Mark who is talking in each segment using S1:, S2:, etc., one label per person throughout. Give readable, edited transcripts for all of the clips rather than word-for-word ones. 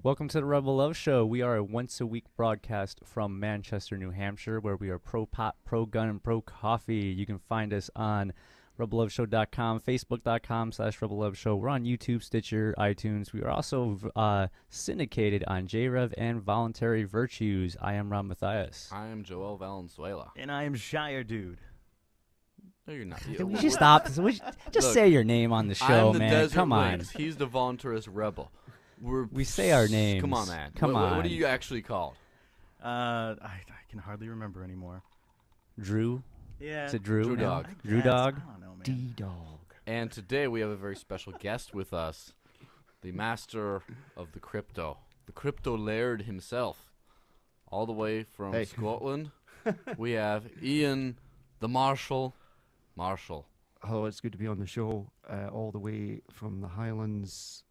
S1: Welcome to the Rebel Love Show. We are a once-a-week broadcast from Manchester, New Hampshire, where we are pro-pot, pro-gun, and pro-coffee. You can find us on RebelLoveShow.com, Facebook.com/RebelLoveShow. We're on YouTube, Stitcher, iTunes. We are also syndicated on JRev and Voluntary Virtues. I am Rob Mathias.
S2: I am Joel Valenzuela.
S3: And I am Shire Dude.
S2: No, you're not.
S1: Can we just stop? Just say your name on the show,
S2: I'm the
S1: man.
S2: Desert
S1: Come on.
S2: Wings. He's the voluntarist rebel.
S1: We say our names.
S2: Come on, man.
S1: Come on.
S2: What are you actually called?
S3: I can hardly remember anymore.
S1: Drew?
S3: Yeah.
S1: Is it Drew?
S2: Drew
S1: now?
S2: Dog.
S1: Drew Dog?
S3: I don't know, man.
S1: D-Dog.
S2: And today we have a very special guest with us, the master of the crypto laird himself, all the way from Scotland. We have Ian the Marshall.
S4: Hello, it's good to be on the show, all the way from the Highlands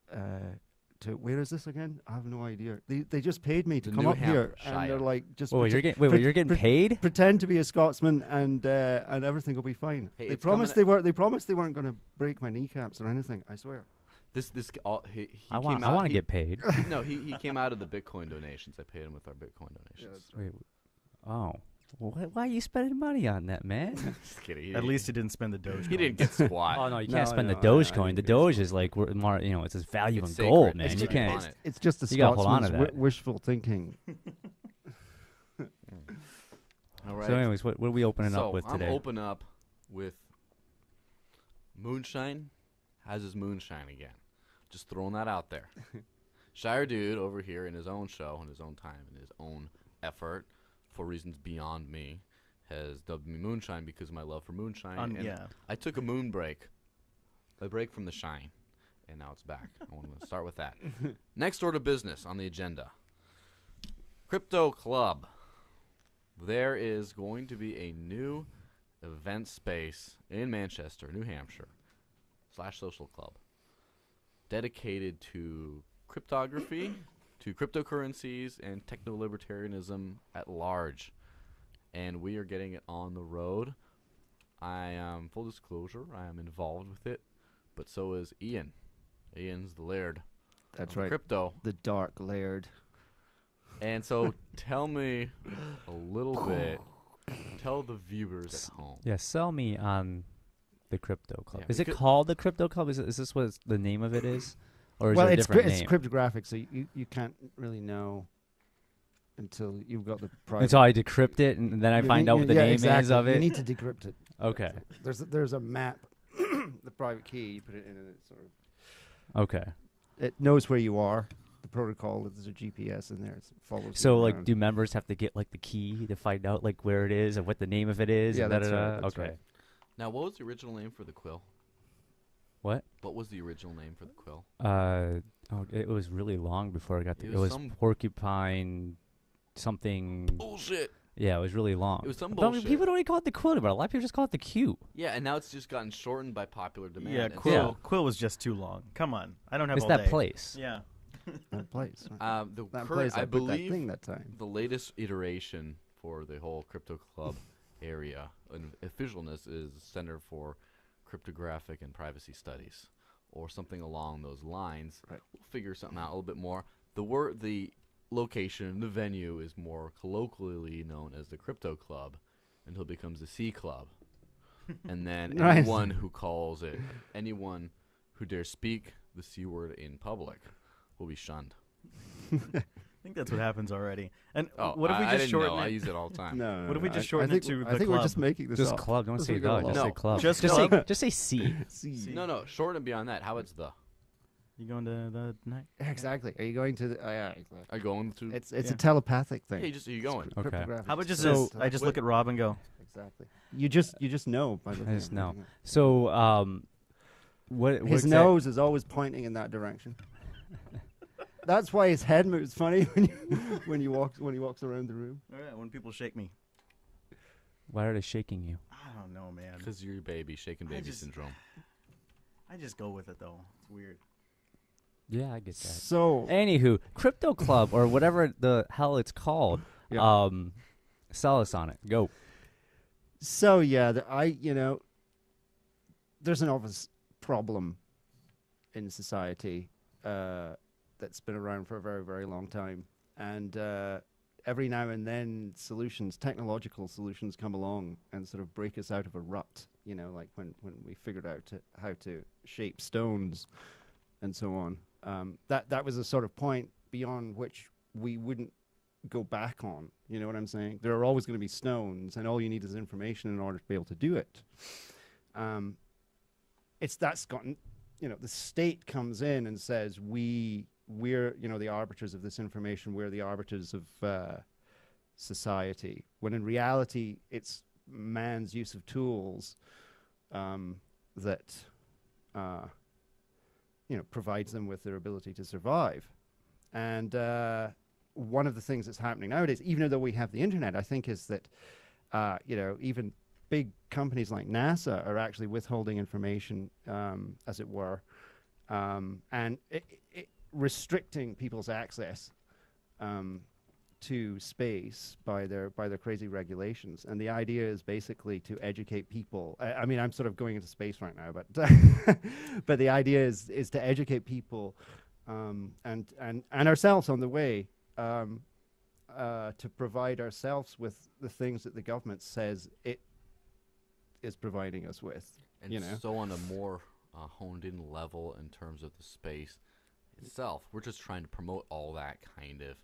S4: to where is this again? I have no idea. They just paid me to
S2: The
S4: come
S2: New
S4: up here,
S2: Hampshire.
S4: and they're like, just
S1: Wait, you're getting paid?
S4: pretend to be a Scotsman, and everything will be fine.
S2: Hey,
S4: They
S2: it's
S4: promised
S2: coming
S4: they promised they weren't going to break my kneecaps or anything. I swear.
S2: He
S1: I
S2: came
S1: want
S2: out.
S1: to get paid.
S2: No, he came out of the Bitcoin donations. I paid him with our Bitcoin donations.
S1: Wait, oh. Why are you spending money on that, man?
S2: Just kidding.
S3: At least he didn't spend the Doge.
S2: he didn't get squat.
S1: Oh no, you
S4: No,
S1: can't spend
S4: no,
S1: the
S4: I
S1: Dogecoin. The
S4: didn't
S1: Doge is like more, it's its value
S2: It's
S1: in gold,
S2: sacred.
S1: man.
S2: It's
S1: You
S2: sacred.
S1: can't.
S2: On it.
S4: It's just the
S1: You gotta hold on to
S4: Scotsman's
S1: that.
S4: wishful thinking.
S2: All right.
S1: So, anyways, what are we opening
S2: So
S1: up with today?
S2: I'm open up with moonshine. Has his moonshine again? Just throwing that out there. Shire Dude over here in his own show, in his own time, in his own effort, for reasons beyond me, has dubbed me Moonshine because of my love for moonshine. And
S3: yeah.
S2: I took a moon break, a break from the shine, and now it's back. I want to start with that. Next order of business on the agenda. Crypto Club. There is going to be a new event space in Manchester, New Hampshire, /social club, dedicated to cryptography, to cryptocurrencies, and techno-libertarianism at large. And we are getting it on the road. I am, full disclosure, I am involved with it, but so is Ian. Ian's the laird.
S4: That's
S2: of
S4: right.
S2: Crypto.
S4: The dark laird.
S2: And so tell me a little bit. Tell the viewers at home.
S1: Yeah, sell me on the Crypto Club.
S2: Yeah,
S1: Is it called the Crypto Club? Is this what the name of it is? Or is
S4: Well,
S1: there a
S4: it's
S1: different
S4: it's
S1: name?
S4: cryptographic, so you can't really know until you've got the private.
S1: Until I decrypt it and then I find out what the name is of
S4: You
S1: it?
S4: need to decrypt it.
S1: Okay.
S4: There's a map, the private key. You put it in, and it sort of
S1: Okay.
S4: it knows where you are. The protocol, there's a GPS in there. It follows.
S1: So,
S4: you
S1: like,
S4: around.
S1: do members have to get, like, the key to find out, like, where it is and what the name of it is?
S4: Yeah,
S1: and
S4: that's
S1: da-da-da?
S4: right, that's
S1: Okay.
S4: right.
S2: Now, what was the original name for the quill?
S1: What?
S2: What was the original name for the quill?
S1: It was really long before I got
S2: It
S1: it
S2: was
S1: was
S2: some-
S1: porcupine something.
S2: Bullshit.
S1: Yeah, it was really long.
S2: It was some
S1: But, I mean,
S2: bullshit.
S1: people don't even call it the quill, but a lot of people just call it the Q.
S2: Yeah, and now it's just gotten shortened by popular demand.
S3: Yeah,
S2: and
S3: Quill. Quill was just too long. Come on, I don't have
S1: It's
S3: all
S1: that
S3: day.
S1: place.
S3: Yeah.
S4: That place.
S2: The
S4: That
S2: current,
S4: place.
S2: I
S4: I put that
S2: believe,
S4: thing that time.
S2: the latest iteration for the whole crypto club area and officialness is Center for Cryptographic and Privacy Studies, or something along those lines.
S4: Right.
S2: We'll figure something out a little bit more. The location, the venue is more colloquially known as the Crypto Club until it becomes the C Club. And then
S4: Nice.
S2: anyone who dares speak the C word in public will be shunned.
S3: I think that's what happens already. And
S2: Oh,
S3: what if we
S2: I
S3: just
S2: didn't
S3: shorten
S2: know. I
S3: it?
S2: use it all the time.
S4: No.
S3: What if we
S4: no,
S3: just
S4: I
S3: shorten
S4: think,
S3: it to
S4: I
S3: the
S4: think we're
S3: club?
S4: just making this
S1: Just
S4: up.
S1: club. Don't
S4: Let's
S1: say
S4: leave it
S1: the.
S4: alone.
S1: Just
S2: No,
S1: say club.
S3: just
S1: just
S3: club.
S1: say just say C.
S4: See.
S2: No, shorten it beyond that. How about the?
S3: You going to the night?
S4: Exactly. Are you going to the? Yeah, exactly.
S2: Are you going to?
S4: It's
S3: Yeah.
S4: a telepathic thing.
S2: Hey, are you going?
S1: Okay.
S4: Cryptographic.
S3: How about just
S1: So-
S3: this? I just look at Rob and go,
S4: Exactly. You just know by looking
S1: I just
S4: at
S1: know.
S4: everything.
S1: So, what?
S4: His nose is always pointing in that direction. That's why his head moves funny when he walks around the room.
S3: all right, when people shake me.
S1: Why are they shaking you?
S3: I don't know, man.
S2: Because you're a baby, shaken
S3: I
S2: baby
S3: just-
S2: syndrome.
S3: I just go with it though. It's weird.
S1: Yeah, I get that.
S4: So
S1: Anywho, Crypto Club or whatever the hell it's called.
S4: Yeah.
S1: Sell us on it. Go.
S4: So yeah, there's an obvious problem in society. that's been around for a very, very long time. And every now and then technological solutions come along and sort of break us out of a rut, like when we figured out how to shape stones and so on. That was a sort of point beyond which we wouldn't go back on. You know what I'm saying? There are always going to be stones, and all you need is information in order to be able to do it. That's gotten, the state comes in and says we're the arbiters of this information. We're the arbiters of society. When in reality, it's man's use of tools that provides them with their ability to survive. And one of the things that's happening nowadays, even though we have the internet, I think is that even big companies like NASA are actually withholding information, as it were, and restricting people's access to space by their crazy regulations. And the idea is basically to educate people. I mean, I'm sort of going into space right now, but but the idea is to educate people and ourselves on the way to provide ourselves with the things that the government says it is providing us with.
S2: And so on a more honed in level in terms of the space itself, we're just trying to promote all that kind of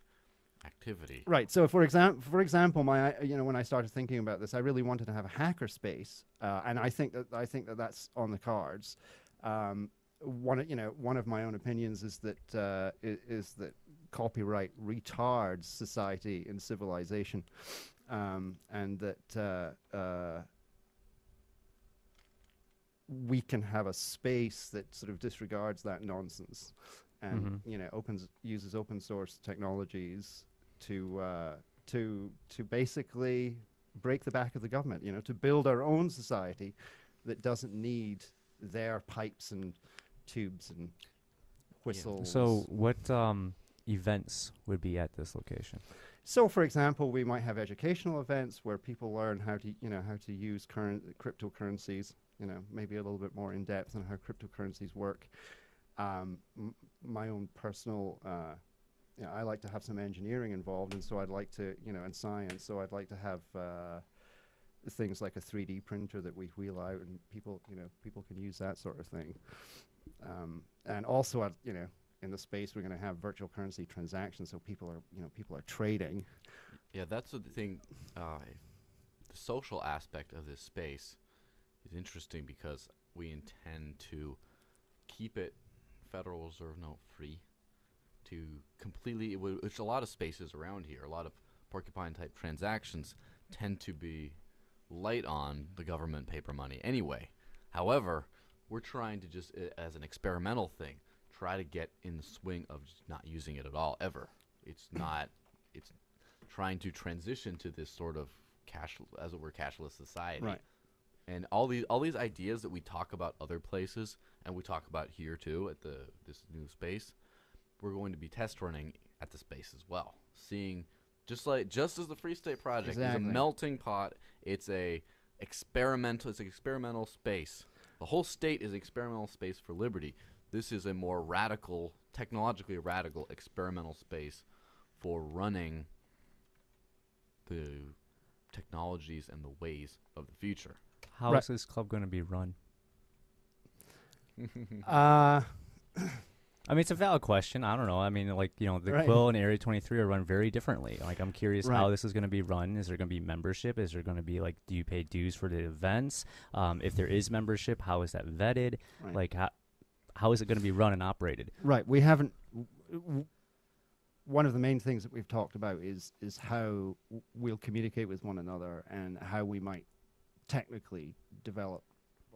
S2: activity.
S4: Right. So, for example, when I started thinking about this, I really wanted to have a hacker space, and I think that that's on the cards. One of my own opinions is that copyright retards society and civilization, and that we can have a space that sort of disregards that nonsense, and uses open source technologies to basically break the back of the government. To build our own society that doesn't need their pipes and tubes and whistles.
S1: So what events would be at this location?
S4: So, for example, we might have educational events where people learn how to use current cryptocurrencies. Maybe a little bit more in depth on how cryptocurrencies work. My own personal, I like to have some engineering involved, and so I'd like to, and science. So I'd like to have things like a 3D printer that we wheel out, and people can use that sort of thing. And also, in the space, we're going to have virtual currency transactions, so people are trading.
S2: Yeah, that's the thing. The social aspect of this space is interesting because we intend to keep it Federal Reserve note free, to completely, which a lot of spaces around here, a lot of porcupine type transactions tend to be light on the government paper money anyway. However, we're trying to just, as an experimental thing, try to get in the swing of just not using it at all ever. It's trying to transition to this sort of cashless society.
S4: Right.
S2: And all these ideas that we talk about other places and we talk about here too at this new space, we're going to be test running at the space as well. Seeing just as the Free State Project is a melting pot, it's an experimental space. The whole state is experimental space for liberty. This is a more radical, technologically radical experimental space for running the technologies and the ways of the future.
S1: How is this club going to be run? I mean, it's a valid question. I don't know. I mean, the Quill and Area 23 are run very differently. I'm curious how this is going to be run. Is there going to be membership? Is there going to be, do you pay dues for the events? If there is membership, how is that vetted?
S4: Right.
S1: How is it going to be run and operated?
S4: Right. We haven't. One of the main things that we've talked about is how we'll communicate with one another and how we might technically develop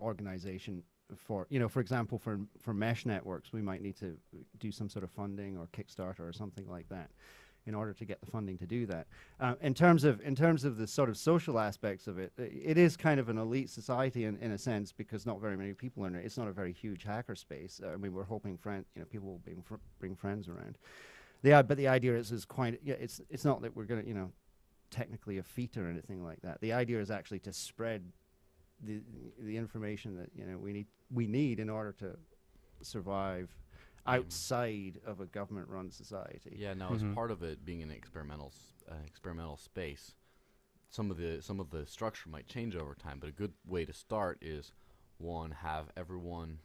S4: organization for example, for mesh networks, we might need to do some sort of funding or Kickstarter or something like that in order to get the funding to do that. In terms of the sort of social aspects of it, it is kind of an elite society in a sense, because not very many people are in it. It's not a very huge hacker space. I mean, we're hoping people will bring friends around. But the idea is quite. Yeah, it's not that we're going to technically a feat or anything like that. The idea is actually to spread the information that we need in order to survive, outside of a government-run society.
S2: Yeah, now as part of it being an experimental space, some of the structure might change over time. But a good way to start is one, have everyone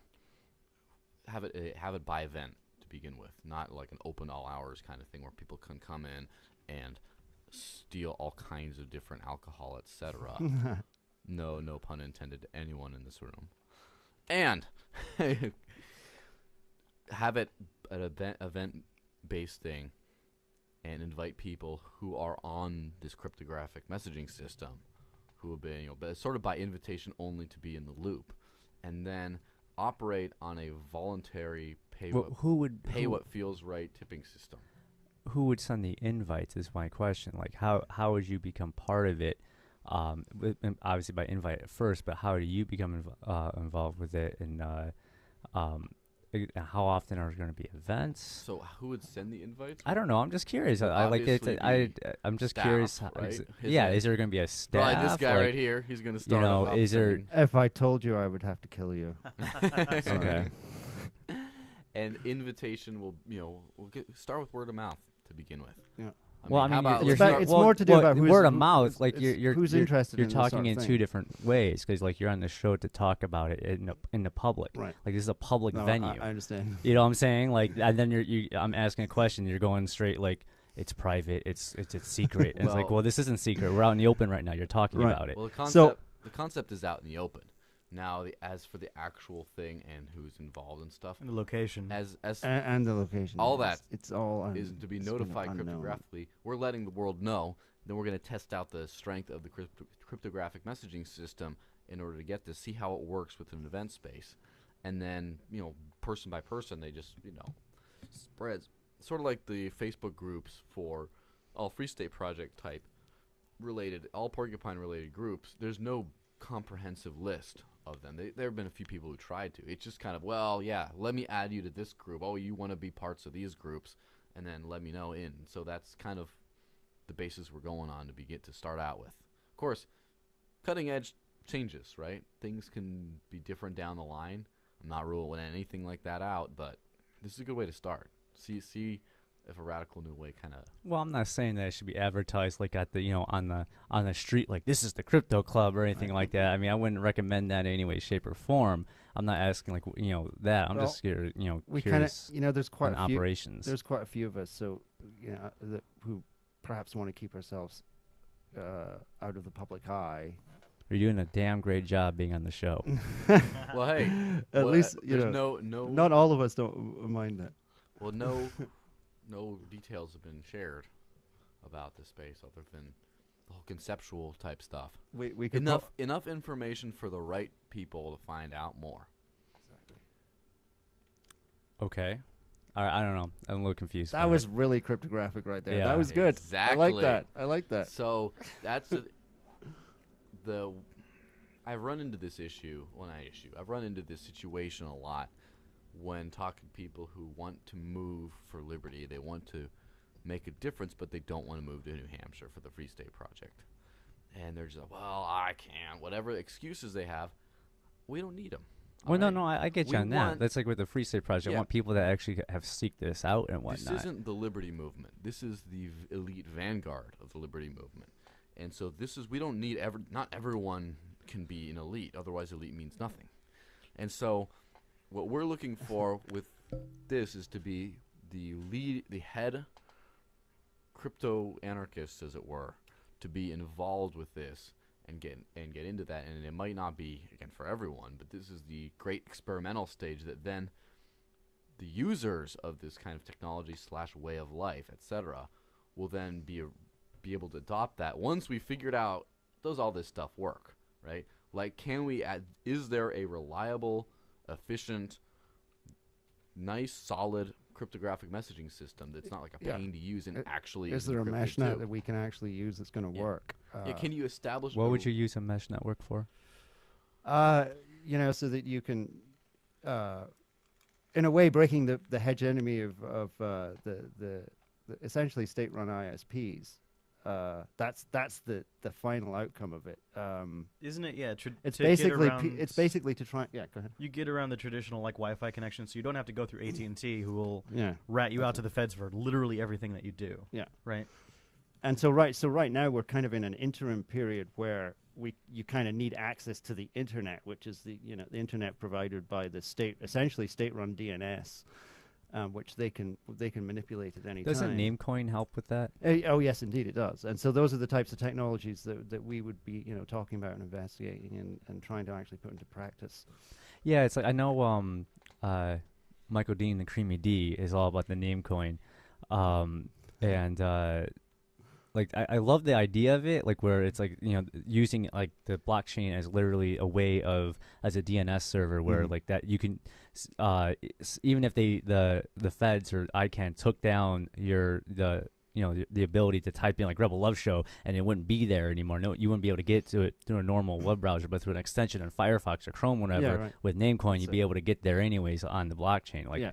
S2: have it by event to begin with, not like an open all hours kind of thing where people can come in and steal all kinds of different alcohol, etc. No pun intended to anyone in this room. And have it an event-based thing and invite people who are on this cryptographic messaging system who have been, but sort of by invitation only to be in the loop, and then operate on a voluntary pay what feels right tipping system.
S1: Who would send the invites is my question. Like, how would you become part of it? Obviously by invite at first, but how do you become involved with it? And how often are there going to be events?
S2: So who would send the invites?
S1: I don't know. I'm just curious.
S2: Well,
S1: I like it.
S2: obviously
S1: I'm just
S2: staff,
S1: curious.
S2: right?
S1: Yeah, is there going to be a staff?
S2: Probably this guy
S1: like,
S2: right here. He's going to start.
S1: is there?
S4: If I told you, I would have to kill you.
S1: Okay.
S2: And invitation will, start with word of mouth to begin with.
S4: Yeah.
S1: Well,
S2: how about
S4: it's more to do about who's
S1: word of mouth. Like you're
S4: who's interested.
S1: You're
S4: in
S1: talking
S4: this sort
S1: in
S4: of
S1: two
S4: thing.
S1: different ways because like you're on the show to talk about it in the public.
S4: Right.
S1: Like this is a public
S4: No,
S1: venue.
S4: I understand.
S1: You know what I'm saying? Like, and then I'm asking a question. You're going straight like it's private. It's secret. And it's like, well, this isn't secret. We're out in the open right now. You're talking
S4: Right.
S1: about it.
S2: Well, the concept is out in the open. Now, as for the actual thing and who's involved and stuff,
S3: And the location.
S4: And the location.
S2: all that
S4: it's all
S2: is to be
S4: it's kind of
S2: notified
S4: unknown.
S2: cryptographically. We're letting the world know. Then we're going to test out the strength of the cryptographic messaging system in order to get this, see how it works with an event space, and then person by person, they just spreads. Sort of like the Facebook groups for all Free State Project type related, all Porcupine related groups. There's no comprehensive list of them. There have been a few people who tried to. It's just kind of, well, yeah, let me add you to this group. Oh, you want to be parts of these groups, and then let me know in. So that's kind of the basis we're going on to start out with. Of course, cutting edge changes, right? Things can be different down the line. I'm not ruling anything like that out, but this is a good way to start. See if a radical new way kind of.
S1: Well, I'm not saying that it should be advertised like at the on the street, like this is the crypto club or anything like that. I mean, I wouldn't recommend that in any way, shape, or form. I'm not asking like that. I'm just scared,
S4: We
S1: curious.
S4: kind of there's quite
S1: on
S4: a few
S1: operations.
S4: There's quite a few of us, so who perhaps want to keep ourselves out of the public eye.
S1: You're doing a damn great job being on the show.
S2: Well, hey,
S4: At least
S2: there's no.
S4: Not all of us don't mind that.
S2: Well, no details have been shared about this space other than the whole conceptual type stuff.
S4: We could
S2: enough information for the right people to find out more.
S1: Okay. I don't know. I'm a little confused.
S4: That was really cryptographic right there.
S1: Yeah.
S4: That was good.
S2: Exactly.
S4: I like that.
S2: So that's I've run into this I've run into this situation a lot when talking to people who want to move for liberty. They want to make a difference, but they don't want to move to New Hampshire for the Free State Project. And they're just like, well, I can't. Whatever excuses they have, we don't need them.
S1: Well, no, I get you on that. That's like with the Free State Project.
S2: Yeah.
S1: I want people that actually have seeked this out and whatnot.
S2: This isn't the liberty movement. This is the elite vanguard of the liberty movement. And so we don't need not everyone can be an elite. Otherwise, elite means nothing. And so what we're looking for with this is to be the head crypto anarchist, as it were, to be involved with this and get into that. And it might not be, again, for everyone, but this is the great experimental stage that then the users of this kind of technology / way of life, etc., will then be able to adopt that once we figured out does all this stuff work, right? Like, is there a reliable, efficient, nice, solid cryptographic messaging system that's not like a pain to use and actually
S4: is there a
S2: encrypted
S4: mesh net
S2: too?
S4: that we can actually use that's going to work?
S2: Can you establish?
S1: What would you use a mesh network for?
S4: So that you can, in a way, breaking the hegemony of the essentially state-run ISPs. that's the final outcome of it.
S3: Isn't it? Yeah.
S4: It's
S3: to get
S4: basically
S3: around-
S4: it's basically to try. Yeah, go ahead.
S3: you get around the traditional like Wi-Fi connection, so you don't have to go through AT&T, who will
S4: Yeah.
S3: rat you out to the feds for literally everything that you do.
S4: Yeah.
S3: Right.
S4: And so right now we're kind of in an interim period where you kind of need access to the internet, which is the internet provided by the state, essentially state-run DNS, which they can manipulate at any time.
S1: Doesn't Namecoin help with that?
S4: Oh yes, indeed it does. And so those are the types of technologies that we would be talking about and investigating and trying to actually put into practice.
S1: Yeah, it's like I know Michael Dean, the Creamy D, is all about the Namecoin, and like I love the idea of it, like where it's like using like the blockchain as literally a way of as a DNS server where like that you can even if the feds or ICANN took down the ability to type in like Rebel Love Show and it wouldn't be there anymore. No, you wouldn't be able to get to it through a normal web browser, but through an extension in Firefox or Chrome, whatever.
S4: Yeah, right.
S1: With Namecoin, you'd
S4: So-
S1: be able to get there anyways on the blockchain. Like,
S4: Yeah.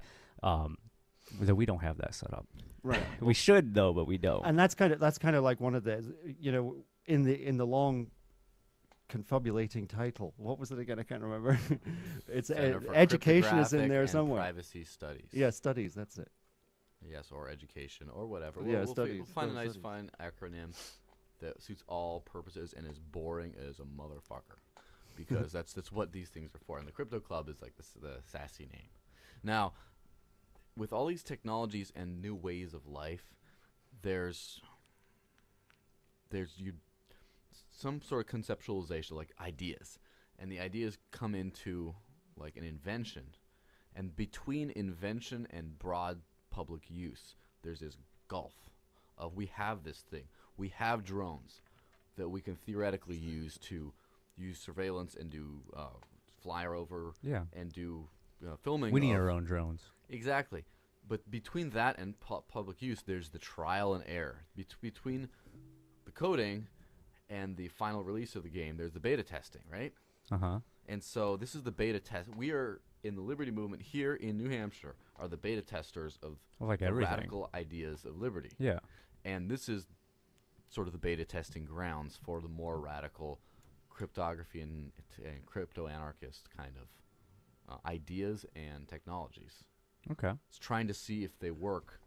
S1: so we don't have that set up.
S4: Right.
S1: We should though, but we don't.
S4: And that's kind of like one of the in the long confabulating title. What was it again? I can't remember. It's
S2: Center for
S4: education is in
S2: Cryptographic
S4: there
S2: and
S4: somewhere.
S2: Privacy studies.
S4: Yeah, studies. That's it.
S2: Yes, or education or whatever.
S4: Yeah,
S2: We'll
S4: studies,
S2: find a
S4: those
S2: nice,
S4: studies.
S2: fine acronym that suits all purposes and is boring as a motherfucker, because that's what these things are for. And the Crypto Club is like the sassy name. Now, with all these technologies and new ways of life, there's some sort of conceptualization, like ideas, and the ideas come into like an invention, and between invention and broad public use, there's this gulf of we have this thing, we have drones that we can theoretically use to use surveillance and do fly over
S1: Yeah.
S2: and do filming.
S1: We need
S2: of-
S1: our own drones.
S2: Exactly. But between that and public use, there's the trial and error. Between the coding and the final release of the game, there's the beta testing, right?
S1: Uh-huh.
S2: And so this is the beta test. We are in the Liberty Movement here in New Hampshire are the beta testers of
S1: Like
S2: the
S1: everything.
S2: radical ideas of liberty.
S1: Yeah.
S2: And this is sort of the beta testing grounds for the more radical cryptography and crypto-anarchist kind of ideas and technologies.
S1: Okay.
S2: It's trying to see if they work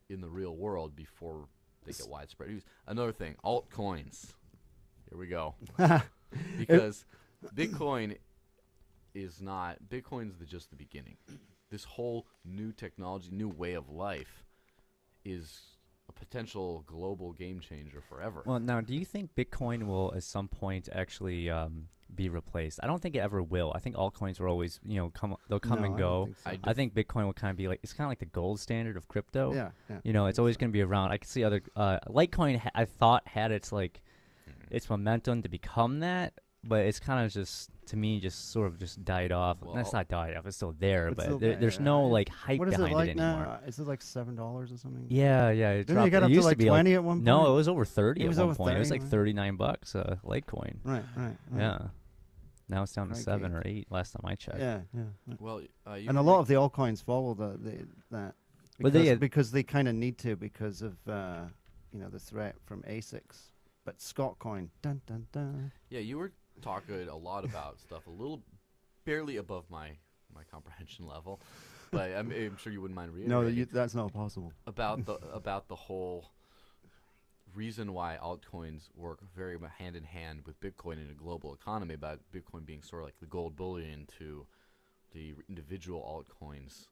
S2: in the real world before they get widespread use. Another thing, altcoins. Here we go. Because Bitcoin's just the beginning. This whole new technology, new way of life is a potential global game changer forever.
S1: Well, now, do you think Bitcoin will at some point actually be replaced? I don't think it ever will. I think altcoins will always, they'll come
S4: No,
S1: and
S4: I don't
S1: go.
S4: think so.
S1: I think Bitcoin will kind of be like, it's kind of like the gold standard of crypto.
S4: Yeah.
S1: It's always going to be around. I can see other, Litecoin I thought had its its momentum to become that, but it's kind of just, to me, just sort of just died off.
S2: Well,
S1: That's not died off. It's still there,
S4: It's
S1: but
S4: still
S1: there's
S4: there.
S1: no like hype
S4: What is
S1: behind
S4: it like
S1: it anymore.
S4: now? Is it like $7 or something?
S1: Yeah, yeah. It
S4: Didn't
S1: dropped.
S4: it get up
S1: it
S4: to
S1: used
S4: like
S1: to be
S4: 20 at one point?
S1: No, it was over 30
S4: It
S1: at
S4: was
S1: one
S4: over
S1: point. It was
S4: 30,
S1: like
S4: right?
S1: $39 Litecoin.
S4: Right.
S1: Yeah. Now it's down to
S4: Crikey.
S1: 7 or 8 last time I checked.
S4: Yeah.
S2: Well,
S4: And a lot of the altcoins follow that
S1: But they
S4: because they kind of need to because of the threat from ASICs. But Scott coin, dun dun dun.
S2: yeah, you were talking a lot about stuff a little barely above my comprehension level, but I'm sure you wouldn't mind reiterating.
S4: No, that's not possible.
S2: about the whole reason why altcoins work very much hand in hand with Bitcoin in a global economy, about Bitcoin being sort of like the gold bullion to the individual altcoins.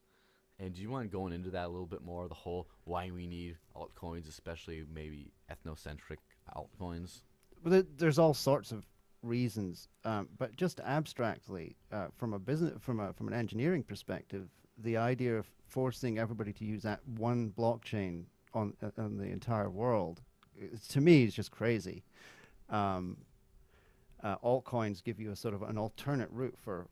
S2: And do you mind going into that a little bit more, the whole why we need altcoins, especially maybe ethnocentric altcoins?
S4: Well, there's all sorts of reasons, but just abstractly, from a business, from an engineering perspective, the idea of forcing everybody to use that one blockchain on the entire world, to me, is just crazy. Altcoins give you a sort of an alternate route for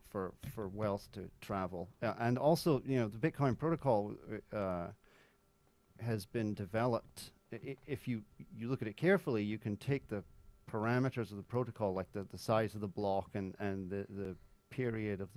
S4: wealth to travel, and also, the Bitcoin protocol has been developed. If you look at it carefully, you can take the parameters of the protocol, like the size of the block and the period of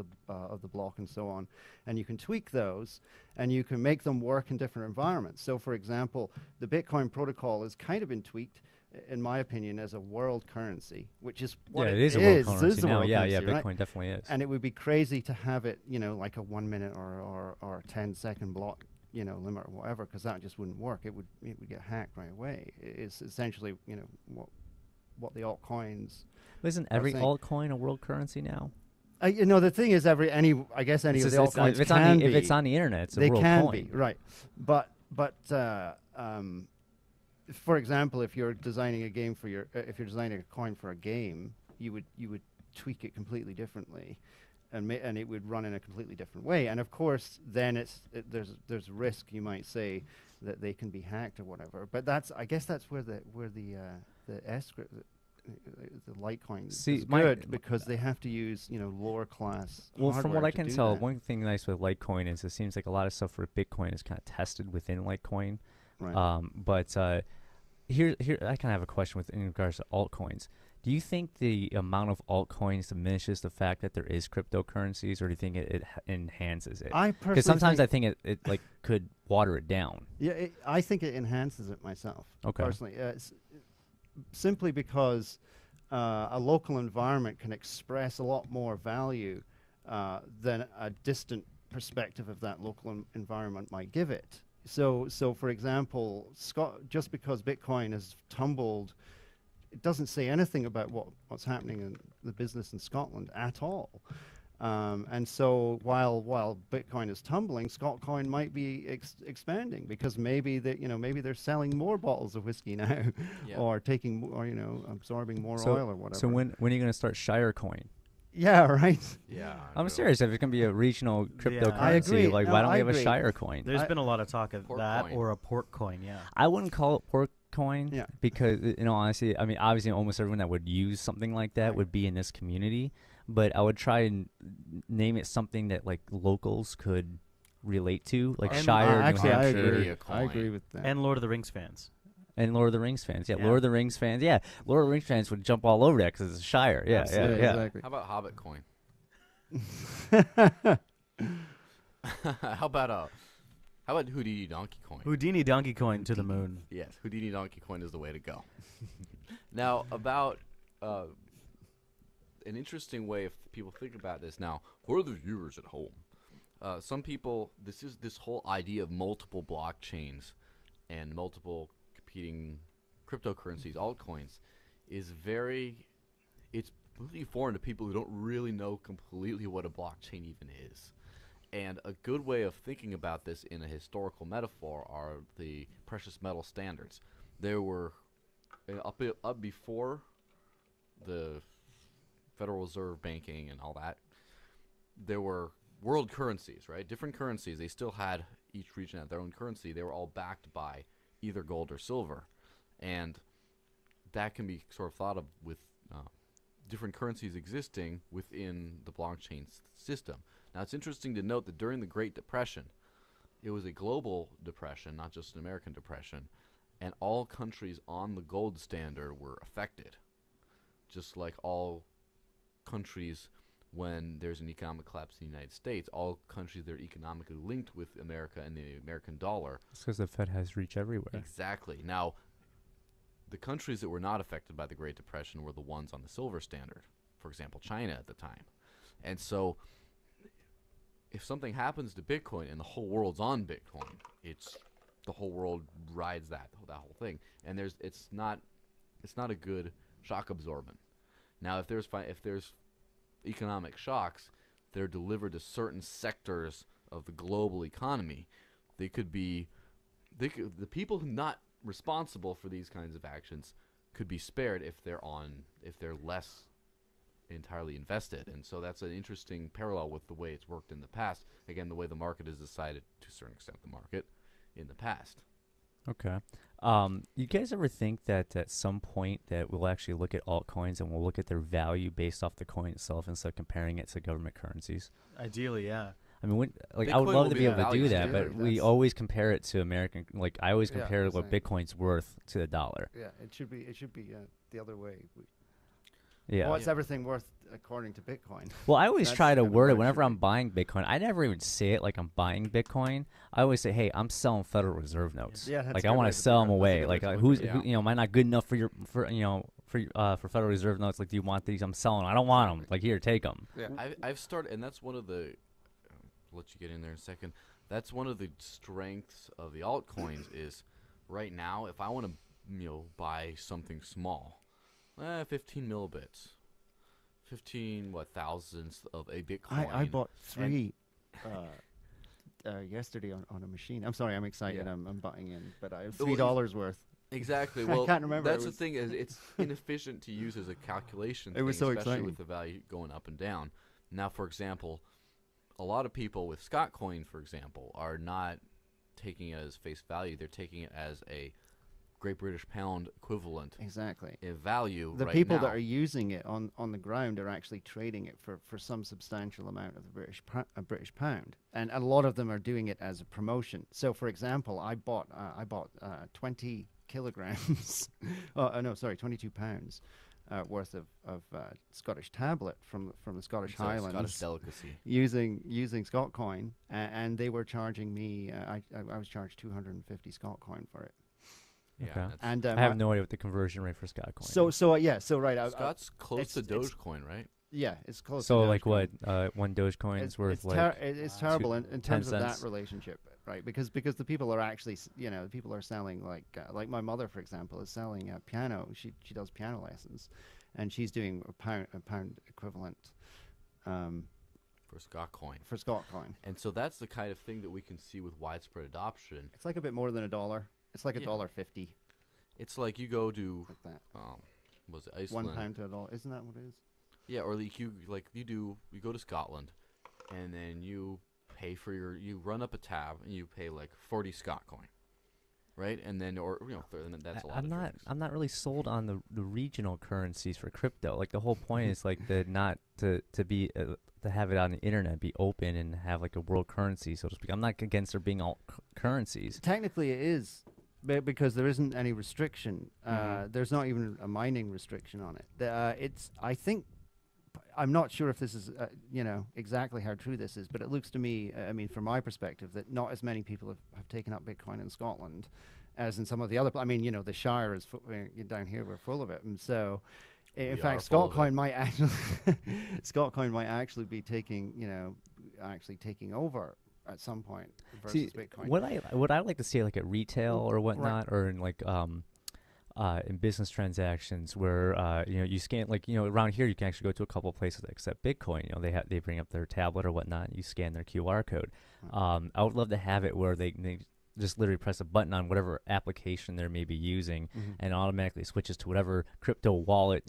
S4: the block and so on, and you can tweak those, and you can make them work in different environments. So, for example, the Bitcoin protocol has kind of been tweaked in my opinion, as a world currency, which is what
S1: it is a world
S4: It
S1: currency
S4: is a
S1: now.
S4: world
S1: Yeah,
S4: currency, right?
S1: Bitcoin definitely is.
S4: And it would be crazy to have it, like a 1 minute or 10-second block, limit or whatever, because that just wouldn't work. It would get hacked right away. It's essentially, what the altcoins.
S1: Isn't every
S4: saying.
S1: altcoin a world currency now?
S4: The thing is, I guess any of the altcoins
S1: if it's
S4: can be.
S1: if it's on the internet, it's a
S4: they
S1: world
S4: can
S1: coin.
S4: be, right. But for example, if you're designing a game for if you're designing a coin for a game, you would tweak it completely differently, and it would run in a completely different way. And of course, then there's risk, you might say, that they can be hacked or whatever. But I guess that's where the script, the Litecoin is good, because they have to use lower class.
S1: Well, from what I can tell,
S4: that.
S1: one thing nice with Litecoin is it seems like a lot of stuff for Bitcoin is kind of tested within Litecoin.
S4: Right.
S1: But here I kind of have a question in regards to altcoins. Do you think the amount of altcoins diminishes the fact that there is cryptocurrencies, or do you think it enhances it?
S4: I personally
S1: because sometimes I think it like could water it down.
S4: Yeah, I think it enhances it myself.
S1: Okay.
S4: Personally, simply because a local environment can express a lot more value than a distant perspective of that local environment might give it. So for example, just because Bitcoin has tumbled, it doesn't say anything about what's happening in the business in Scotland at all. And so while Bitcoin is tumbling, Scotcoin might be expanding, because maybe they're selling more bottles of whiskey now, or absorbing more oil or whatever.
S1: So when are you going to start Shirecoin?
S4: Yeah, right.
S2: Yeah,
S1: I'm serious. If it's going to be a regional cryptocurrency,
S4: I agree.
S1: like
S4: No,
S1: why don't
S4: I
S1: we have a
S4: agree.
S1: Shirecoin?
S3: There's been a lot of talk of
S2: Pork
S3: that,
S2: coin.
S3: or a pork coin. Yeah.
S1: I wouldn't call it pork coin,
S4: Yeah.
S1: because honestly, I mean, obviously almost everyone that would use something like that would be in this community, but I would try and name it something that like locals could relate to, like
S3: And
S1: Shire, New
S4: Actually, I
S1: Hampshire.
S4: agree.
S2: Media
S4: I
S2: coin.
S4: agree with that.
S3: And Lord of the Rings fans.
S1: And Lord of the Rings fans. Yeah,
S3: Yeah.
S1: Lord of the Rings fans. Yeah, Lord of the Rings fans would jump all over that because it's a Shire. Yeah,
S3: Absolutely.
S1: yeah.
S4: Exactly.
S2: How about Hobbit coin? How about Houdini Donkey Coin?
S3: Houdini Donkey Coin to the moon.
S2: Yes, Houdini Donkey Coin is the way to go. Now, about an interesting way if people think about this now, for the viewers at home, some people, this whole idea of multiple blockchains and multiple competing cryptocurrencies, altcoins, is it's completely foreign to people who don't really know completely what a blockchain even is. And a good way of thinking about this in a historical metaphor are the precious metal standards. There were, up before the Federal Reserve banking and all that, there were world currencies, right? Different currencies. They still had, each region had their own currency. They were all backed by either gold or silver. And that can be sort of thought of with different currencies existing within the blockchain system. Now, it's interesting to note that during the Great Depression, it was a global depression, not just an American depression, and all countries on the gold standard were affected. Just like all countries, when there's an economic collapse in the United States, all countries that are economically linked with America and the American dollar.
S1: It's because the Fed has reach everywhere.
S2: Exactly. Now, the countries that were not affected by the Great Depression were the ones on the silver standard. For example, China at the time. And so, if something happens to Bitcoin and the whole world's on Bitcoin, the whole world rides that whole thing, and it's not a good shock absorbent. Now, if there's economic shocks, they're delivered to certain sectors of the global economy. The people who not responsible for these kinds of actions could be spared if they're less entirely invested. And so that's an interesting parallel with the way it's worked in the past. Again, the way the market has decided, to a certain extent, the market in the past.
S1: Okay. You guys ever think that at some point that we'll actually look at altcoins and we'll look at their value based off the coin itself instead of comparing it to government currencies?
S3: Ideally, yeah.
S1: I mean, I would
S2: Bitcoin
S1: love
S2: will
S1: to
S2: be
S1: be
S2: the
S1: able to
S2: value
S1: do that,
S2: standard.
S1: but we
S4: That's-
S1: always compare it to American. Like I always
S4: Yeah,
S1: compare what
S4: same.
S1: Bitcoin's worth to the dollar.
S4: Yeah, it should be the other way.
S1: Yeah.
S4: What's everything worth according to Bitcoin?
S1: Well, I always
S4: That's
S1: try to
S4: kind of
S1: word
S4: how
S1: it
S4: it
S1: whenever
S4: should
S1: I'm buying Bitcoin. I never even say it like I'm buying Bitcoin. I always say, "Hey, I'm selling Federal Reserve notes.
S4: Yeah, that's
S1: like
S4: a
S1: I
S4: good
S1: want
S4: way
S1: to
S4: to
S1: sell
S4: put
S1: them
S4: it. That's a
S1: away.
S4: good
S1: Like
S4: way to look
S1: who's
S4: at it.
S1: who, am I not good enough for Federal Reserve notes? Like, do you want these? I'm selling 'em. I don't want them. Like, here, take them.
S4: Yeah.
S2: I've started, and that's one of the. I'll let you get in there in a second. That's one of the strengths of the altcoins is, right now, if I want to, buy something small, 15 millibits, 15 thousandths of a Bitcoin.
S4: I bought 3 yesterday on a machine. I'm sorry, I'm excited.
S2: Yeah.
S4: I'm butting in, but I have
S2: Well,
S4: $3 worth.
S2: Exactly.
S4: I
S2: Well,
S4: can't remember.
S2: that's the thing is it's inefficient to use as a calculation.
S4: It was
S2: thing,
S4: so
S2: especially
S4: exciting.
S2: with the value going up and down. Now, for example, a lot of people with Scott Coin, for example, are not taking it as face value. They're taking it as a Great British Pound equivalent
S4: Exactly.
S2: in value.
S4: The
S2: right
S4: people
S2: now.
S4: that are using it on the ground are actually trading it for some substantial amount of the British pound, and a lot of them are doing it as a promotion. So, for example, I bought 20 kilograms. 22 pounds worth of Scottish tablet from the Scottish
S2: It's a
S4: Highlands.
S2: Scottish delicacy.
S4: Using Scott coin, and they were charging me. I was charged 250 Scott coin for it.
S2: Yeah,
S1: Okay.
S2: that's-
S4: And
S1: I have no idea what the conversion rate for Scott coin.
S4: so right.
S2: Scott's close to
S4: it's-
S2: Dogecoin, right?
S4: Yeah, it's close.
S1: So
S4: to
S1: like
S4: Dogecoin.
S1: what? One Dogecoin is worth
S4: it's terrible in
S1: 10
S4: terms of that
S1: cents.
S4: relationship, right? Because the people are actually, people are selling like my mother, for example, is selling a piano. She does piano lessons, and she's doing a pound equivalent
S2: For Scott Coin.
S4: for Scott coin.
S2: And so that's the kind of thing that we can see with widespread adoption.
S4: It's like a bit more than $1. It's like
S2: Yeah.
S4: $1.50,
S2: It's like you go to
S4: like that.
S2: was it Iceland?
S4: £1 to $1. Isn't that what it is?
S2: Yeah, or you go to Scotland, and then you pay for you run up a tab and you pay like 40 Scott coin, right? And then and then that's a lot.
S1: I'm not really sold on the regional currencies for crypto. Like the whole point is like to have it on the internet, be open and have like a world currency, so to speak. I'm not against there being all currencies.
S4: Technically, it is. Because there isn't any restriction.
S1: Mhm.
S4: There's not even a mining restriction on it. I think, I'm not sure if this is, exactly how true this is, but it looks to me, from my perspective, that not as many people have taken up Bitcoin in Scotland as in some of the other. The Shire is down here. We're full of it, and so, in
S2: We
S4: fact,
S2: are full of
S4: Scotcoin might actually, Scotcoin might actually be taking over at some point versus
S1: See,
S4: Bitcoin.
S1: what I like to see like at retail or whatnot, or in like in business transactions where you scan around here you can actually go to a couple of places that accept Bitcoin. They bring up their tablet or whatnot, and you scan their QR code. I would love to have it where they just literally press a button on whatever application they may be using,
S4: Mhm.
S1: and automatically switches to whatever crypto wallet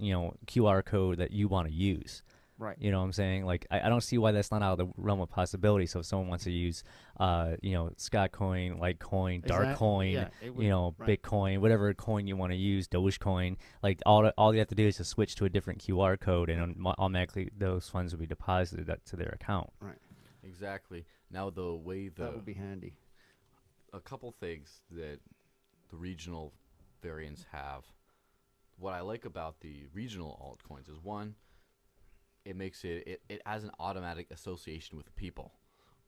S1: QR code that you want to use.
S4: Right.
S1: You know what I'm saying? Like, I don't see why that's not out of the realm of possibility. So if someone wants to use, Scott coin, Litecoin, Darkcoin,
S4: Yeah, it would- right.
S1: Bitcoin, whatever coin you want to use, Dogecoin, like all you have to do is just switch to a different QR code, and automatically those funds will be deposited to their account.
S2: Exactly. Now the way
S4: That would be handy.
S2: a couple things that the regional variants have. What I like about the regional altcoins is, one, it makes it has an automatic association with the people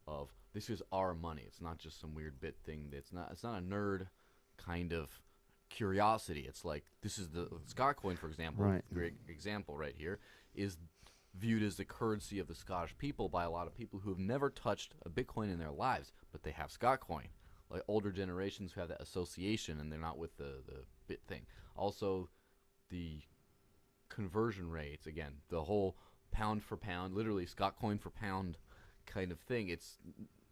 S2: of this is our money. It's not just some weird bit thing. It's not a nerd kind of curiosity. It's like this is the Scott coin, for example.
S4: Right.
S2: Great example right here is viewed as the currency of the Scottish people by a lot of people who have never touched a Bitcoin in their lives, but they have Scott coin. Like older generations who have that association and they're not with the bit thing. Also, the conversion rates, again, the whole pound for pound, literally Scott coin for pound kind of thing. It's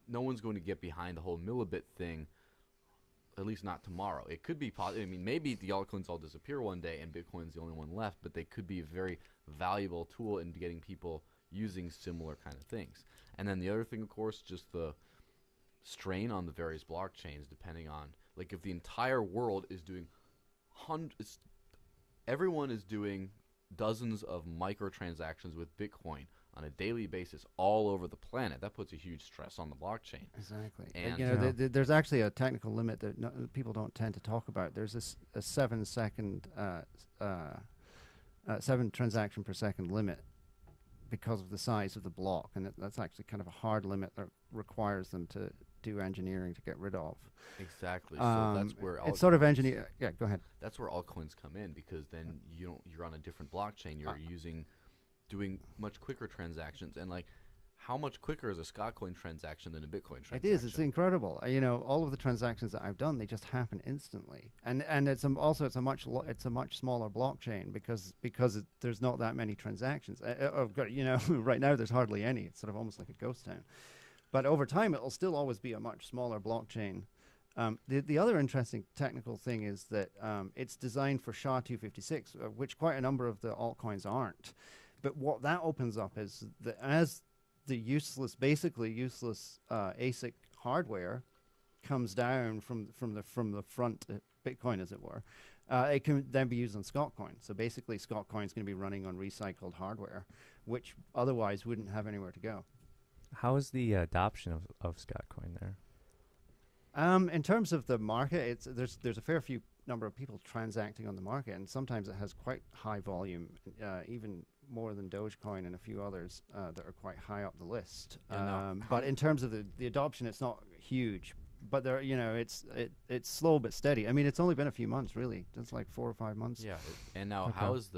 S2: no one's going to get behind the whole millibit thing, at least not tomorrow. It could be possible. I mean, maybe the altcoins all disappear one day and Bitcoin's the only one left, but they could be a very valuable tool in getting people using similar kind of things. And then the other thing, of course, just the strain on the various blockchains, depending on, like, if the entire world is doing hundreds, everyone is doing dozens of microtransactions with Bitcoin on a daily basis all over the planet. That puts a huge stress on the blockchain.
S4: Exactly.
S2: And
S4: there's actually a technical limit that people don't tend to talk about. There's a 7-second 7 transaction per second limit because of the size of the block, and that's actually kind of a hard limit that requires them to do engineering to get rid of.
S2: Exactly. So that's where
S4: it's sort of
S2: altcoins-
S4: engineer. Yeah, go ahead.
S2: That's where altcoins come in, because then you're on a different blockchain. You're doing much quicker transactions, and like, how much quicker is a Scotcoin transaction than a Bitcoin transaction?
S4: It is. It's incredible. You know, all of the transactions that I've done, they just happen instantly, and it's also it's a much smaller blockchain because there's not that many transactions. You know, right now there's hardly any. It's sort of almost like a ghost town. But over time, it'll still always be a much smaller blockchain. The other interesting technical thing is that it's designed for SHA-256, which quite a number of the altcoins aren't. But what that opens up is that as the basically useless ASIC hardware comes down from the front Bitcoin, as it were, it can then be used on Scotcoin. So basically, Scotcoin is going to be running on recycled hardware, which otherwise wouldn't have anywhere to go.
S1: How is the adoption of Scotcoin there?
S4: In terms of the market, there's a fair few number of people transacting on the market, and sometimes it has quite high volume, even more than Dogecoin and a few others that are quite high up the list. But in terms of the adoption, it's not huge. But there, you know, it's slow but steady. I mean, it's only been a few months, really. It's like 4 or 5 months.
S2: Yeah. And now, how is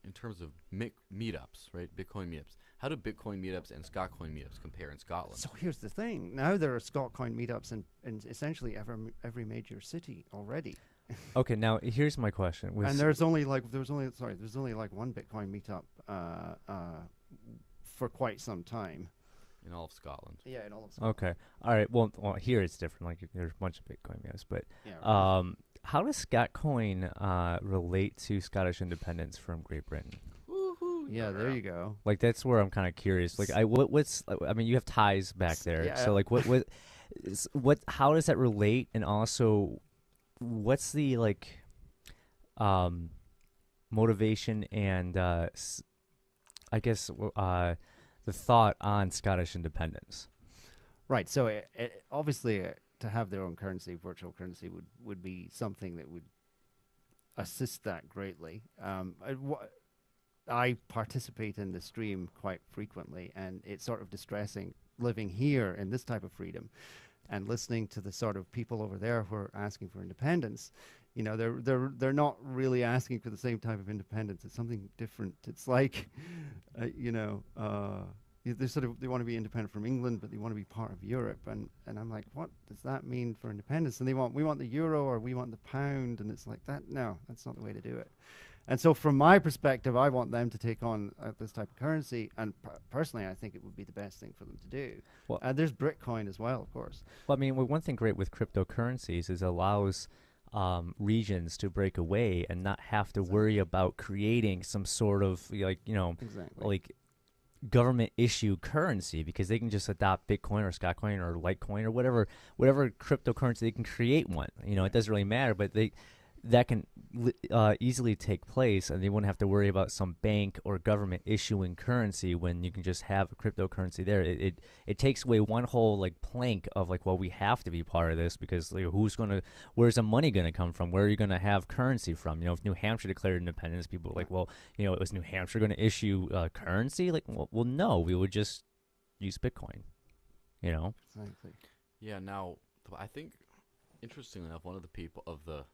S2: in terms of meetups, right? Bitcoin meetups. How do Bitcoin meetups and Scotcoin meetups compare in Scotland?
S4: So here's the thing. Now there are Scotcoin meetups in essentially every major city already.
S1: Okay, now here's my question.
S4: And there's only like one Bitcoin meetup for quite some time.
S2: In all of Scotland.
S4: Yeah, in all of Scotland.
S1: Okay, all right. Well, here it's different. Like there's a bunch of Bitcoin meetups, but
S4: Yeah,
S1: how does Scotcoin relate to Scottish independence from Great Britain?
S4: yeah, there you go.
S1: Like that's where I'm kind of curious. Like I mean, you have ties back there.
S4: Yeah.
S1: So like what how does that relate? And also, what's the like motivation and I guess the thought on Scottish independence?
S4: Right. So it obviously to have their own currency, virtual currency, would be something that would assist that greatly. I participate in the stream quite frequently, and it's sort of distressing living here in this type of freedom and listening to the sort of people over there who are asking for independence. You know, they're not really asking for the same type of independence. It's something different. It's like, they want to be independent from England, but they want to be part of Europe. And I'm like, what does that mean for independence? And we want the euro or we want the pound, and it's like that. No, that's not the way to do it. And so from my perspective, I want them to take on this type of currency. And personally, I think it would be the best thing for them to do.
S1: Well,
S4: there's Bitcoin as well, of course.
S1: Well, I mean, one thing great with cryptocurrencies is it allows regions to break away and not have to worry about creating some sort of like government issue currency, because they can just adopt Bitcoin or Scotcoin or Litecoin or whatever cryptocurrency. They can create one. It doesn't really matter, but that can easily take place, and they wouldn't have to worry about some bank or government issuing currency when you can just have a cryptocurrency there. It takes away one whole like plank of like, well, we have to be part of this because where's the money going to come from? Where are you going to have currency from? If New Hampshire declared independence, people were like, well, was New Hampshire going to issue currency? Like, well, no, we would just use Bitcoin.
S4: Exactly.
S2: Yeah. Now, I think interestingly enough, one of the people of the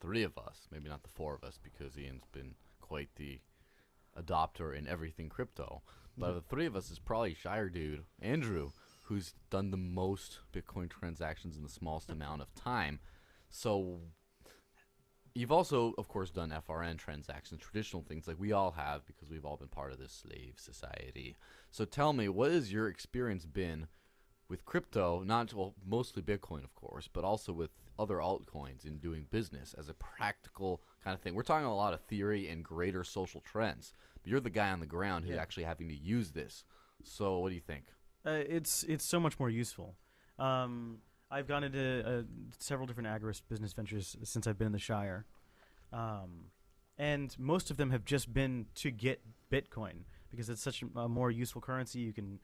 S2: 3 of us, maybe not the 4 of us, because Ian's been quite the adopter in everything crypto, but the 3 of us is probably Shire dude Andrew, who's done the most Bitcoin transactions in the smallest amount of time. So you've also, of course, done FRN transactions, traditional things like we all have, because we've all been part of this slave society. So tell me, what has your experience been with crypto, mostly Bitcoin, of course, but also with other altcoins in doing business as a practical kind of thing? We're talking a lot of theory and greater social trends, but you're the guy on the ground who's actually having to use this. So what do you think?
S3: It's so much more useful. I've gone into several different agorist business ventures since I've been in the Shire, and most of them have just been to get Bitcoin because it's such a more useful currency. You can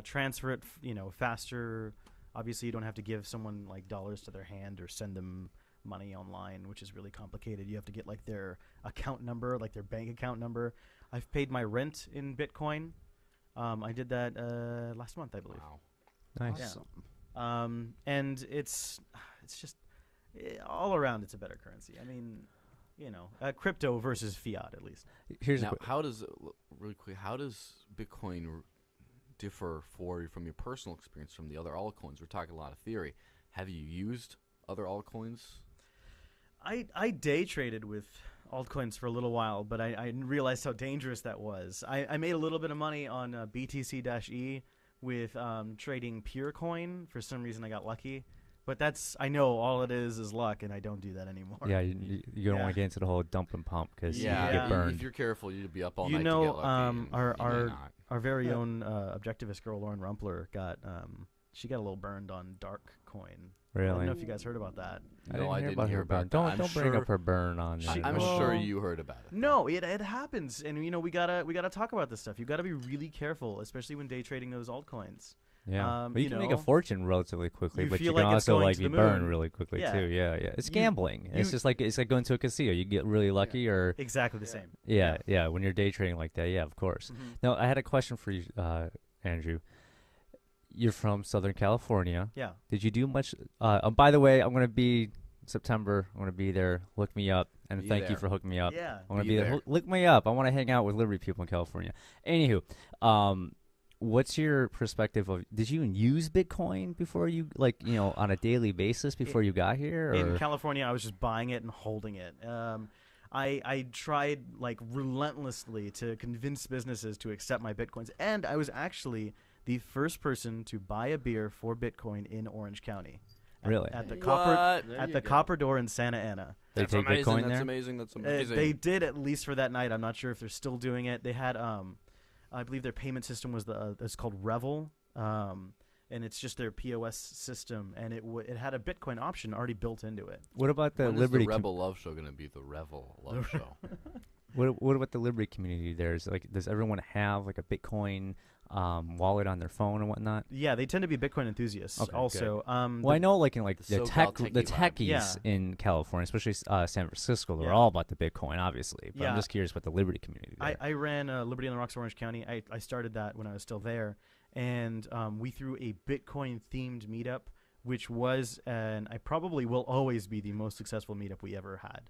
S3: transfer it, faster. Obviously, you don't have to give someone like dollars to their hand or send them money online, which is really complicated. You have to get like their account number, like their bank account number. I've paid my rent in Bitcoin. I did that last month, I believe.
S2: Wow.
S1: Nice.
S4: Awesome.
S3: And it's just all around, it's a better currency. I mean, crypto versus fiat, at least.
S1: Here's
S2: Now, how does really quick? How does Bitcoin differ from your personal experience from the other altcoins? We're talking a lot of theory. Have you used other altcoins?
S3: I day traded with altcoins for a little while, but I realized how dangerous that was. I made a little bit of money on BTC-E with trading Purecoin. For some reason, I got lucky. But I know all it is luck, and I don't do that anymore.
S1: Yeah, you don't want to get into the whole dump and pump because you get burned.
S2: If you're careful, you'd be up all
S3: You
S2: night
S3: know,
S2: to get lucky.
S3: our very own objectivist girl, Lauren Rumpler, she got a little burned on Dark Coin. I
S1: Really?
S3: don't know if you guys heard about that.
S2: No, I didn't hear
S1: burn.
S2: about that.
S1: Don't bring up her burn on.
S2: I'm
S3: Well,
S2: sure you heard about it.
S3: No, it happens, and we gotta talk about this stuff. You gotta be really careful, especially when day trading those altcoins.
S1: Yeah, but you can make a fortune relatively quickly,
S3: you
S1: but
S3: feel
S1: you can
S3: like it's
S1: also
S3: going
S1: like
S3: to
S1: be
S3: the
S1: burned
S3: moon.
S1: really quickly
S3: Yeah.
S1: too. Yeah. It's gambling. It's just like going to a casino. You get really lucky, or
S3: Exactly the same.
S1: yeah. When you're day trading like that, yeah, of course.
S3: Mhm.
S1: Now, I had a question for you, Andrew. You're from Southern California.
S3: Yeah.
S1: Did you do much? By the way, I'm going to be September. I'm going to be there. Look me up, and
S2: Be
S1: thank you
S2: there.
S1: for hooking me up.
S3: Yeah.
S1: I'm going to
S2: Be
S1: be there.
S2: there.
S1: Look me up. I want to hang out with Liberty people in California. Anywho, what's your perspective of? Did you even use Bitcoin before you on a daily basis before you got here? Or?
S3: In California, I was just buying it and holding it. I tried like relentlessly to convince businesses to accept my Bitcoins, and I was actually the first person to buy a beer for Bitcoin in Orange County.
S1: Really?
S3: At the
S2: What?
S3: Copper Door in Santa Ana.
S1: They
S2: That's
S1: take
S2: amazing.
S1: Bitcoin
S2: That's
S1: there?
S2: amazing. That's amazing.
S3: They did, at least for that night. I'm not sure if they're still doing it. They had I believe their payment system was it's called Revel. And it's just their POS system, and it had a Bitcoin option already built into it.
S1: What about the
S2: When
S1: Liberty?
S2: is the Rebel Love Show going to be the Revel Love Show?
S1: What about the Liberty community? Does everyone have like a Bitcoin wallet on their phone and whatnot?
S3: Yeah, they tend to be Bitcoin enthusiasts.
S1: Okay,
S3: also,
S1: Well, I know like in like
S2: The
S1: the
S2: SoCal techie vibe.
S1: techies
S3: Yeah.
S1: in California, especially San Francisco, they're
S3: Yeah.
S1: all about the Bitcoin, obviously. But I'm
S3: Yeah.
S1: just curious about the Liberty community. There.
S3: I ran Liberty on the Rocks, Orange County. I started that when I was still there, and we threw a Bitcoin themed meetup, which was, and I probably will always be the most successful meetup we ever had.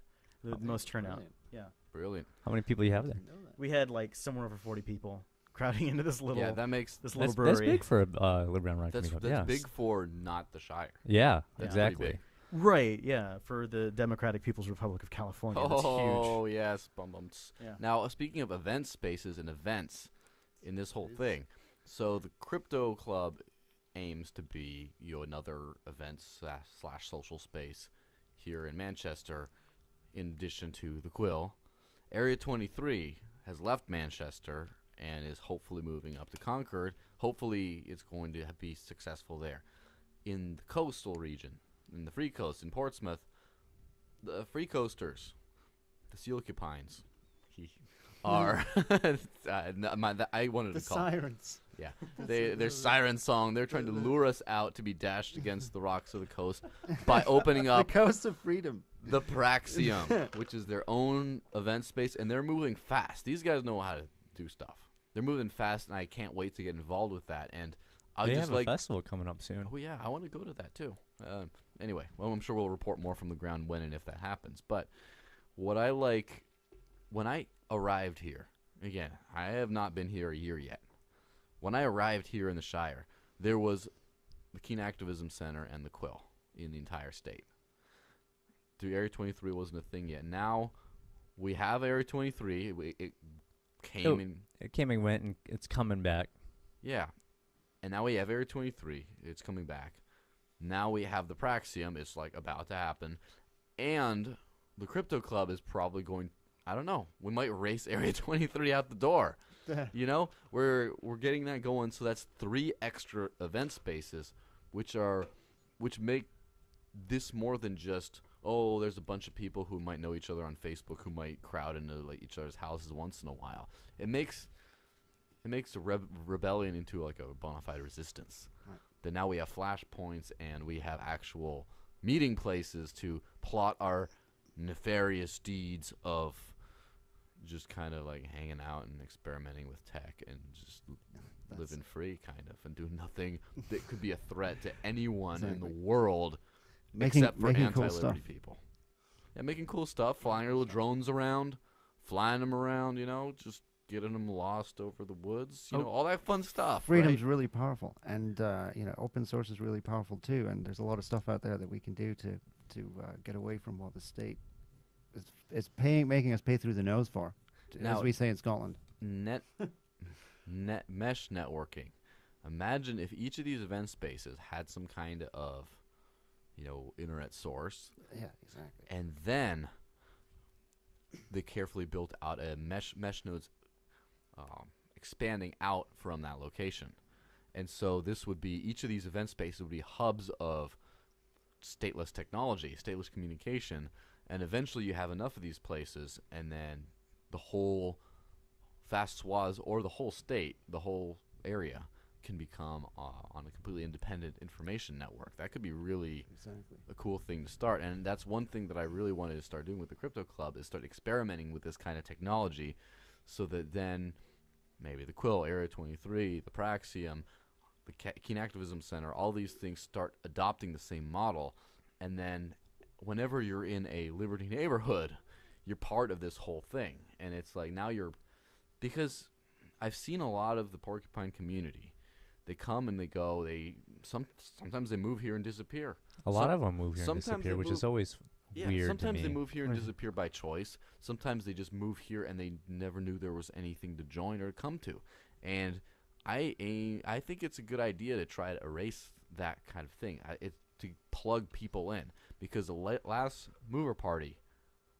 S3: The most turnout.
S4: Brilliant.
S3: Yeah,
S2: Brilliant.
S1: How many people you have there?
S3: we had like somewhere over 40 people crowding into this little
S2: Yeah, that makes
S3: this little
S1: That's
S3: brewery.
S1: big for a Liberty on Rock
S2: that's
S1: meetup.
S2: that's
S1: Yeah.
S2: big for not the Shire.
S1: Yeah,
S2: That's
S1: exactly.
S2: pretty
S3: Right, yeah, for the Democratic People's Republic of California. That's huge.
S2: Oh yes, bum bums.
S3: Yeah.
S2: Now speaking of event spaces and events in this whole thing, so the Crypto Club aims to be another event slash social space here in Manchester. In addition to the Quill, Area 23 has left Manchester and is hopefully moving up to Concord. Hopefully, it's going to be successful there. In the coastal region, in the Free Coast, in Portsmouth, the Free Coasters, the Sealcupines, are. I wanted
S4: The
S2: to call.
S4: sirens.
S2: Yeah, their siren song. They're trying to lure us out to be dashed against the rocks of the coast by opening
S4: The
S2: up
S4: coast of freedom.
S2: the Praxium, which is their own event space, and they're moving fast. These guys know how to do stuff. They're moving fast, and I can't wait to get involved with that. And I
S1: They
S2: just
S1: have a festival coming up soon.
S2: oh yeah, I want to go to that too. Anyway, well, I'm sure we'll report more from the ground when and if that happens. But what I like when I arrived here, again, I have not been here a year yet. When I arrived here in the Shire, there was the Keen Activism Center and the Quill in the entire state. Area 23 wasn't a thing yet. Now we have Area 23. It came in.
S1: It came and went, and it's coming back.
S2: Yeah. And now we have Area 23. It's coming back. Now we have the Praxium. It's like about to happen. And the Crypto Club is probably going, I don't know, we might race Area 23 out the door. You know, we're getting that going. So that's 3 extra event spaces, which make this more than just, oh, there's a bunch of people who might know each other on Facebook who might crowd into like each other's houses once in a while. It makes the rebellion into like a bona fide resistance.
S4: Right.
S2: That now we have flashpoints and we have actual meeting places to plot our nefarious deeds of just kind of like hanging out and experimenting with tech and just living free, kind of, and doing nothing that could be a threat to anyone in the world except for anti-liberty people. Yeah, making cool stuff, flying little drones around, flying them around, just getting them lost over the woods, all that fun stuff.
S4: Freedom's
S2: right?
S4: really powerful, and open source is really powerful too. And there's a lot of stuff out there that we can do to get away from what the state is making us pay through the nose for,
S2: Now,
S4: as we say in Scotland.
S2: Mesh networking. Imagine if each of these event spaces had some kind of, internet source.
S4: Yeah, exactly.
S2: And then they carefully built out a mesh nodes expanding out from that location. And so this would be, each of these event spaces would be hubs of stateless technology, stateless communication, and eventually you have enough of these places, and then the whole vast swaths or the whole state, the whole area, can become on a completely independent information network. That could be really a cool thing to start. And that's one thing that I really wanted to start doing with the Crypto Club, is start experimenting with this kind of technology, so that then maybe the Quill, Area 23, the Praxium, the Keen Activism Center, all these things start adopting the same model. And then whenever you're in a Liberty neighborhood, you're part of this whole thing. And it's like now because I've seen a lot of the Porcupine community. They come and they go. Sometimes they move here and disappear.
S1: A lot of them move here and disappear, which is always weird
S2: sometimes
S1: to me.
S2: they move here and disappear by choice. Sometimes they just move here and they never knew there was anything to join or come to. And I think it's a good idea to try to erase that kind of thing. To plug people in, because the last mover party.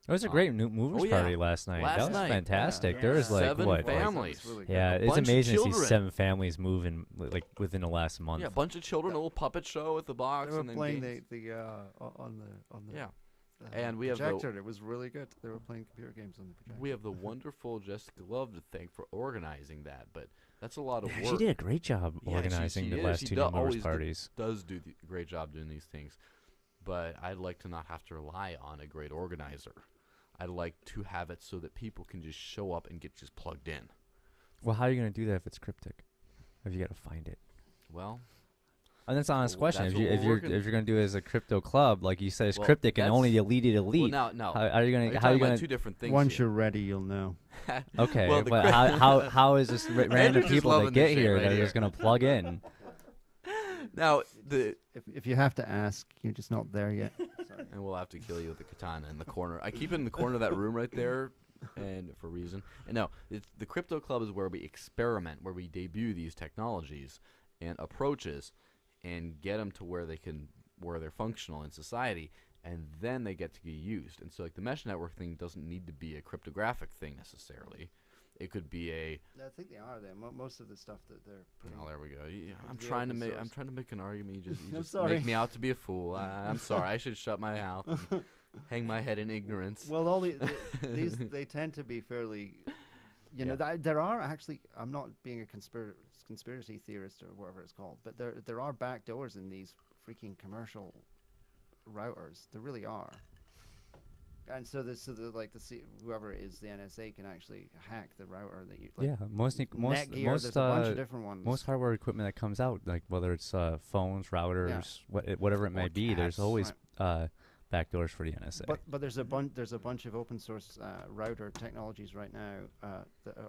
S1: It was a great movers party last night. That was fantastic. There was like
S2: 7 families.
S4: Really
S1: it's amazing to see
S2: children.
S1: 7 families moving like within the last month.
S2: Yeah, a bunch of children, a little puppet show at the box.
S4: They were
S2: and then
S4: playing
S2: games.
S4: on the
S2: And we have
S4: projector. It was really good. They were playing computer games on the projector.
S2: We have the wonderful Jessica Love to thank for organizing that, but that's a lot of work.
S1: She did a great job organizing the last 2 movers parties.
S2: Does do a great job doing these things, but I'd like to not have to rely on a great organizer. I'd like to have it so that people can just show up and get just plugged in.
S1: Well, how are you going to do that if it's cryptic? If you got to find it?
S2: Well,
S1: and that's an honest question.
S2: That's
S1: If you're going to do it as a crypto club, like you said, it's cryptic and only the elite.
S2: Well, no.
S1: How are you going to? How are you going to?
S2: Two different things.
S4: Once you're ready, you'll know.
S1: Okay,
S2: well,
S1: but how is this random people that get here that are just going to plug in?
S2: Now,
S4: if you have to ask, you're just not there yet. Sorry.
S2: And we'll have to kill you with the katana in the corner. I keep it in the corner of that room right there, and for a reason. And no, the Crypto Club is where we experiment, where we debut these technologies and approaches, and get them to where they're functional in society, and then they get to be used. And so, like the mesh network thing doesn't need to be a cryptographic thing necessarily. It could be
S4: I think they are there. Most of the stuff that they're putting.
S2: Oh, there we go. Yeah, I'm trying to make an argument. You just
S4: sorry.
S2: make me out to be a fool. I'm sorry. I should shut my mouth and hang my head in ignorance.
S4: Well, all these they tend to be fairly. There are actually. I'm not being a conspiracy theorist or whatever it's called, but there are backdoors in these freaking commercial routers. There really are. And so whoever it is, the NSA can actually hack the router that you.
S1: Most
S4: Netgear, there's a bunch of different ones.
S1: Most hardware equipment that comes out, like whether it's phones, routers, whatever it may be, there's always backdoors for the NSA.
S4: But there's a bunch of open source router technologies right now,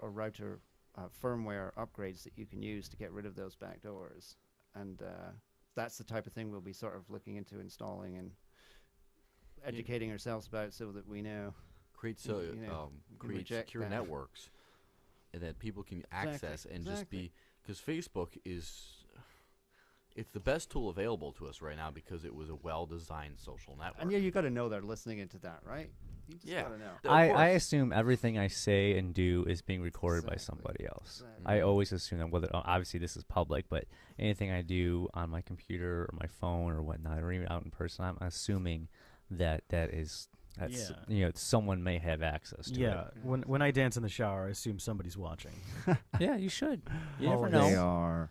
S4: or router firmware upgrades that you can use to get rid of those backdoors, and that's the type of thing we'll be sort of looking into installing and educating ourselves about, so that we know.
S2: Create secure networks and that people can access and just be, because Facebook it's the best tool available to us right now because it was a well-designed social network.
S4: And you got to know they're listening into that, right? You just got to know.
S1: I assume everything I say and do is being recorded by somebody else. I always assume that, whether obviously this is public, but anything I do on my computer or my phone or whatnot, or even out in person, I'm assuming that's someone may have access to it.
S3: When I dance in the shower, I assume somebody's watching.
S1: Yeah, you should. You
S3: never
S1: know.
S4: They are.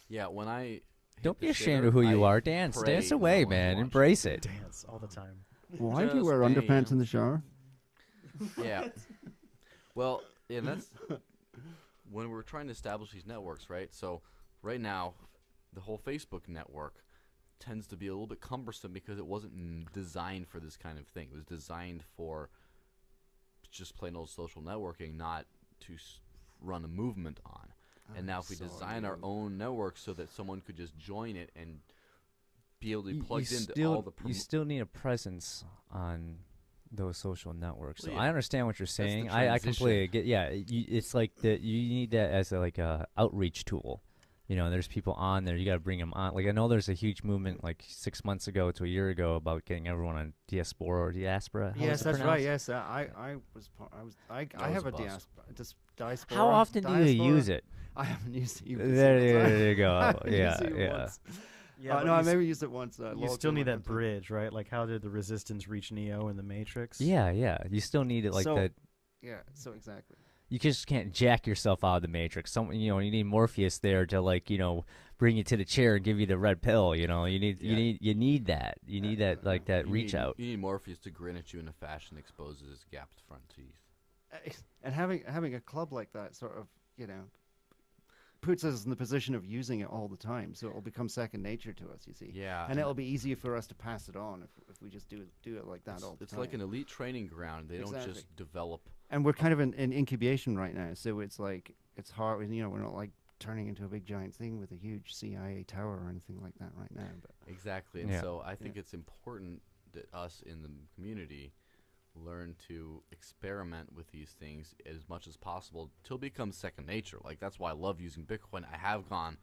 S2: Yeah, when I
S1: Don't
S2: the
S1: be ashamed
S2: shitter.
S1: of who you
S2: I
S1: are. Dance
S2: pray
S1: away,
S2: no one
S1: man.
S2: watches.
S1: Embrace it.
S3: Dance all the time.
S4: Why do you
S2: Just
S4: wear underpants
S2: bam.
S4: in the shower?
S2: Yeah. Well, yeah, that's when we're trying to establish these networks, right? So right now, the whole Facebook network tends to be a little bit cumbersome because it wasn't designed for this kind of thing. It was designed for just plain old social networking, not to run a movement on. And now if we design our own network so that someone could just join it and be able to be plugged into all the
S1: you still need a presence on those social networks. So
S2: Well, yeah.
S1: I understand what you're
S2: the
S1: saying. I completely
S2: transition.
S1: get. Yeah, it's like that. You need that as a outreach tool. You know, there's people on there. You got to bring them on. Like I know there's a huge movement like 6 months ago to a year ago about getting everyone on diaspora. How
S4: Yes,
S1: is it
S4: that's right.
S1: pronounced?
S4: Yes, I have a
S2: was a
S4: diaspora.
S1: How often do you use it?
S4: I haven't used it.
S1: There you go.
S4: I haven't
S1: Yeah,
S4: used it
S1: yeah.
S4: once.
S3: Yeah,
S4: No, I maybe used it once.
S3: you still need that bridge, right? Like, how did the Resistance reach Neo in the Matrix?
S1: Yeah. You still need it like
S4: So-
S1: that.
S4: Yeah, so exactly.
S1: You just can't jack yourself out of the Matrix. You need Morpheus there to bring you to the chair and give you the red pill. You need that. You need that that reach out.
S2: You need Morpheus to grin at you in a fashion that exposes his gapped front teeth.
S4: And having a club like that sort of, puts us in the position of using it all the time. So it'll become second nature to us, you see.
S2: Yeah.
S4: And it'll be easier for us to pass it on if we just do it like that all the
S2: It's
S4: time.
S2: like an elite training ground. They don't
S4: Exactly.
S2: just develop.
S4: And we're kind of in incubation right now, so it's like it's hard. We're not like turning into a big giant thing with a huge CIA tower or anything like that right now. But
S2: Exactly. And
S1: Yeah.
S2: so I think it's important that us in the community learn to experiment with these things as much as possible till it becomes second nature. Like, that's why I love using Bitcoin. I have gone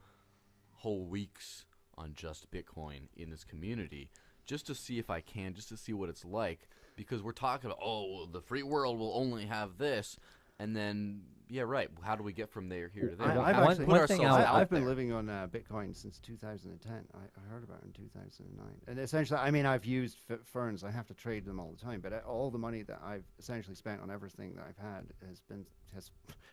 S2: whole weeks on just Bitcoin in this community just to see if I can, just to see what it's like. Because we're talking about, the free world will only have this. And then, yeah, right. How do we get from here to there?
S4: I've
S1: one thing
S4: I've been living on Bitcoin since 2010. I heard about it in 2009. And essentially, I've used Ferns. I have to trade them all the time. But all the money that I've essentially spent on everything that I've had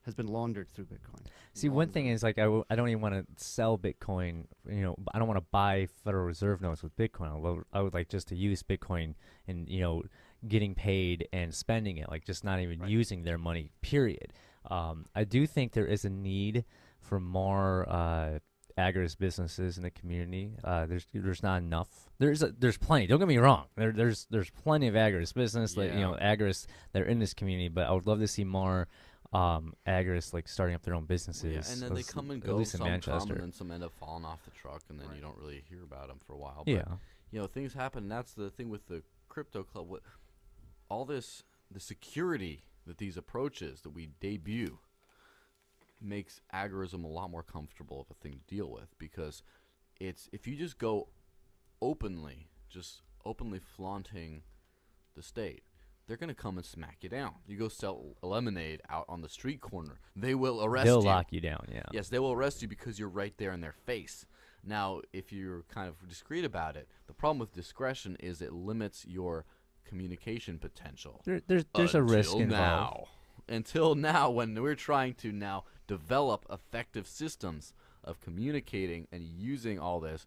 S4: has been laundered through Bitcoin.
S1: See, one thing is I don't even want to sell Bitcoin. I don't want to buy Federal Reserve notes with Bitcoin. I would like just to use Bitcoin and getting paid and spending it, like just not even using their money. Period. I do think there is a need for more agorist businesses in the community. There's not enough. There's plenty. Don't get me wrong. There's plenty of agorist business that agorists that are in this community. But I would love to see more agorists like starting up their own businesses.
S2: Yeah, and then they come and go.
S1: At least in
S2: Some
S1: Manchester.
S2: come, and then some end up falling off the truck, and then you don't really hear about them for a while.
S1: Yeah.
S2: But, things happen. And that's the thing with the crypto club. All this, the security that these approaches that we debut makes agorism a lot more comfortable of a thing to deal with, because if you just go openly flaunting the state, they're going to come and smack you down. You go sell a lemonade out on the street corner, they will arrest you.
S1: They'll lock you down, yeah.
S2: Yes, they will arrest you because you're right there in their face. Now, if you're kind of discreet about it, the problem with discretion is it limits your communication potential.
S1: There's a risk involved.
S2: Until now, when we're trying to now develop effective systems of communicating and using all this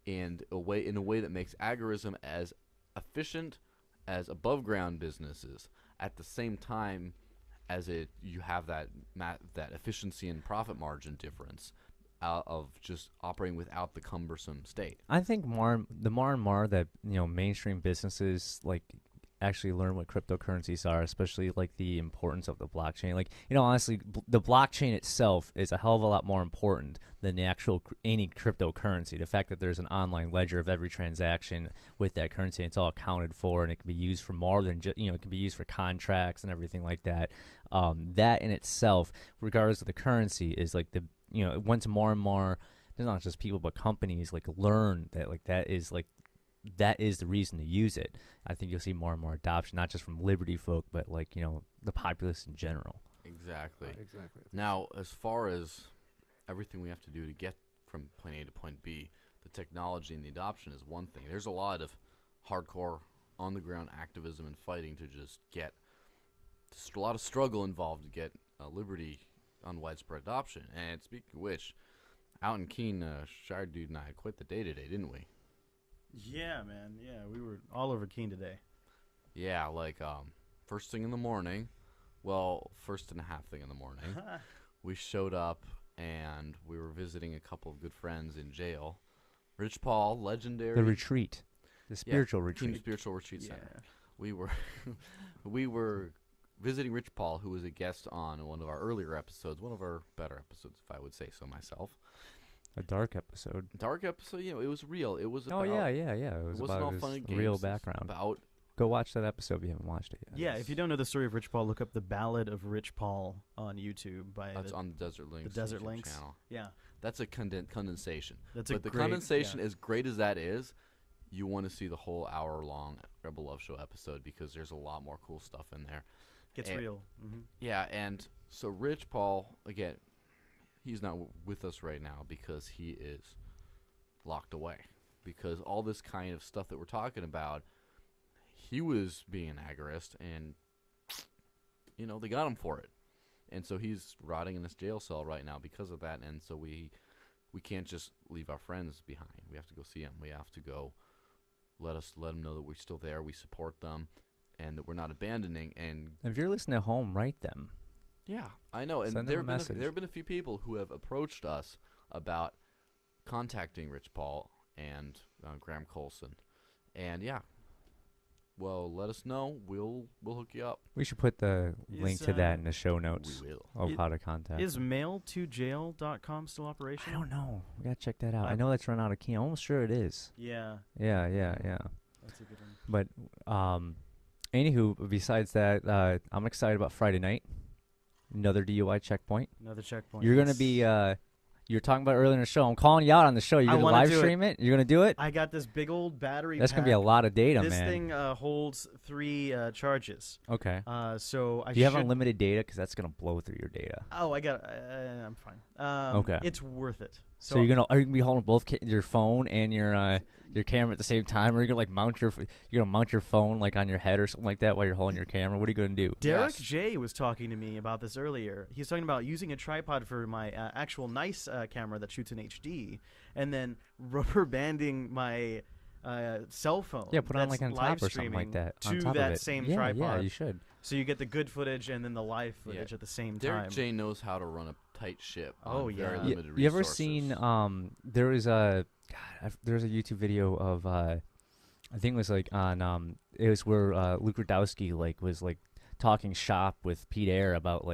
S2: in a way that makes agorism as efficient as above ground businesses, at the same time as you have that efficiency and profit margin difference of just operating without the cumbersome state.
S1: I think more and more that mainstream businesses like actually learn what cryptocurrencies are, especially like the importance of the blockchain. Like honestly, the blockchain itself is a hell of a lot more important than the actual any cryptocurrency. The fact that there's an online ledger of every transaction with that currency, and it's all accounted for, and it can be used for more than just it can be used for contracts and everything like that. That in itself, regardless of the currency, is like the once more and more, there's not just people but companies like learn that that is the reason to use it. I think you'll see more and more adoption, not just from Liberty folk, but the populace in general.
S2: Exactly.
S4: Exactly.
S2: Now, as far as everything we have to do to get from point A to point B, the technology and the adoption is one thing. There's a lot of hardcore on-the-ground activism and fighting to just get a lot of struggle involved to get Liberty on widespread adoption. And speaking of which, Out in Keene, Shire Dude and I quit the day today, didn't we?
S3: Yeah, man. Yeah, we were all over Keene today.
S2: Yeah, like first thing in the morning. Well, first and a half thing in the morning. We showed up and we were visiting a couple of good friends in jail. Rich Paul, legendary.
S1: The retreat. The spiritual
S2: Keene
S1: retreat.
S2: Spiritual Retreat Center.
S3: Yeah.
S2: We were visiting Rich Paul, who was a guest on one of our earlier episodes, one of our better episodes, if I would say so myself.
S1: A dark episode.
S2: Dark episode, it was real. It was
S1: Oh,
S2: about,
S1: yeah. It was
S2: wasn't
S1: about
S2: all
S1: his
S2: fun and games.
S1: real
S2: It's
S1: background.
S2: About
S1: Go watch that episode if you haven't watched it yet.
S3: Yeah, if you don't know the story of Rich Paul, look up The Ballad of Rich Paul on YouTube.
S2: that's on the Desert Links.
S3: the Desert
S2: YouTube
S3: Links.
S2: channel.
S3: Yeah,
S2: That's a condensation.
S3: that's
S2: But
S3: a
S2: the
S3: great,
S2: condensation,
S3: yeah.
S2: as great as that is, you want to see the whole hour-long Rebel Love Show episode because there's a lot more cool stuff in there.
S3: Gets
S2: and-
S3: real. Mm-hmm.
S2: Yeah, and so Rich Paul, again, he's not with us right now because he is locked away. Because all this kind of stuff that we're talking about, he was being an agorist, and, they got him for it. And so he's rotting in this jail cell right now because of that, and so we can't just leave our friends behind. We have to go see him. We have to go let them know that we're still there, we support them, and that we're not abandoning. And
S1: If you're listening at home, write them.
S2: yeah, I know. And
S1: Send them
S2: there
S1: a message.
S2: have been a few people who have approached us about contacting Rich Paul and Graham Colson. And yeah, well, let us know. We'll hook you up.
S1: We should put the link to that in the show
S2: We
S1: notes
S2: will.
S1: of
S3: It-
S1: how to contact.
S3: Is mail2jail.com still
S1: I
S3: operational?
S1: don't know. We gotta check that out. I
S3: I-
S1: know that's run out of key. I'm almost sure it is.
S3: Yeah,
S1: Yeah.
S3: that's a good one.
S1: But anywho, besides that, I'm excited about Friday night. Another DUI checkpoint.
S3: Another checkpoint.
S1: You're gonna
S3: yes.
S1: be. You're talking about earlier in the show. I'm calling you out on the show. You're
S3: I
S1: gonna
S3: wanna
S1: live
S3: do it.
S1: stream it. You're gonna do it.
S3: I got this big old battery.
S1: That's gonna be a
S3: pack.
S1: lot of data,
S3: This
S1: man.
S3: thing holds 3 charges.
S1: Okay.
S3: So I
S1: Do you have
S3: should.
S1: unlimited data? Because that's gonna blow through your data.
S3: Oh, I got. I'm fine.
S1: Okay.
S3: It's worth it.
S1: So are you gonna be holding both your phone and your camera at the same time, or you're gonna like you're gonna mount your phone like on your head or something like that while you're holding your camera? What are you gonna do?
S3: Derek
S2: Yes.
S3: J was talking to me about this earlier. He was talking about using a tripod for my actual nice camera that shoots in HD, and then rubber banding my cell phone.
S1: Yeah, put it on
S3: that's
S1: like on
S3: live
S1: top or something like
S3: streaming
S1: that. on
S3: to
S1: top of
S3: that
S1: it.
S3: same
S1: Yeah,
S3: tripod.
S1: Yeah, you should.
S3: So you get the good footage and then the live footage
S2: Yeah.
S3: at the same
S2: Derek
S3: time.
S2: J knows how to run a tight ship.
S3: Oh,
S2: on very
S3: yeah.
S2: limited
S1: You ever
S2: resources.
S1: seen there was a there's a YouTube video of I think it was like on it was where Luke Radowski was talking shop with Pete Air about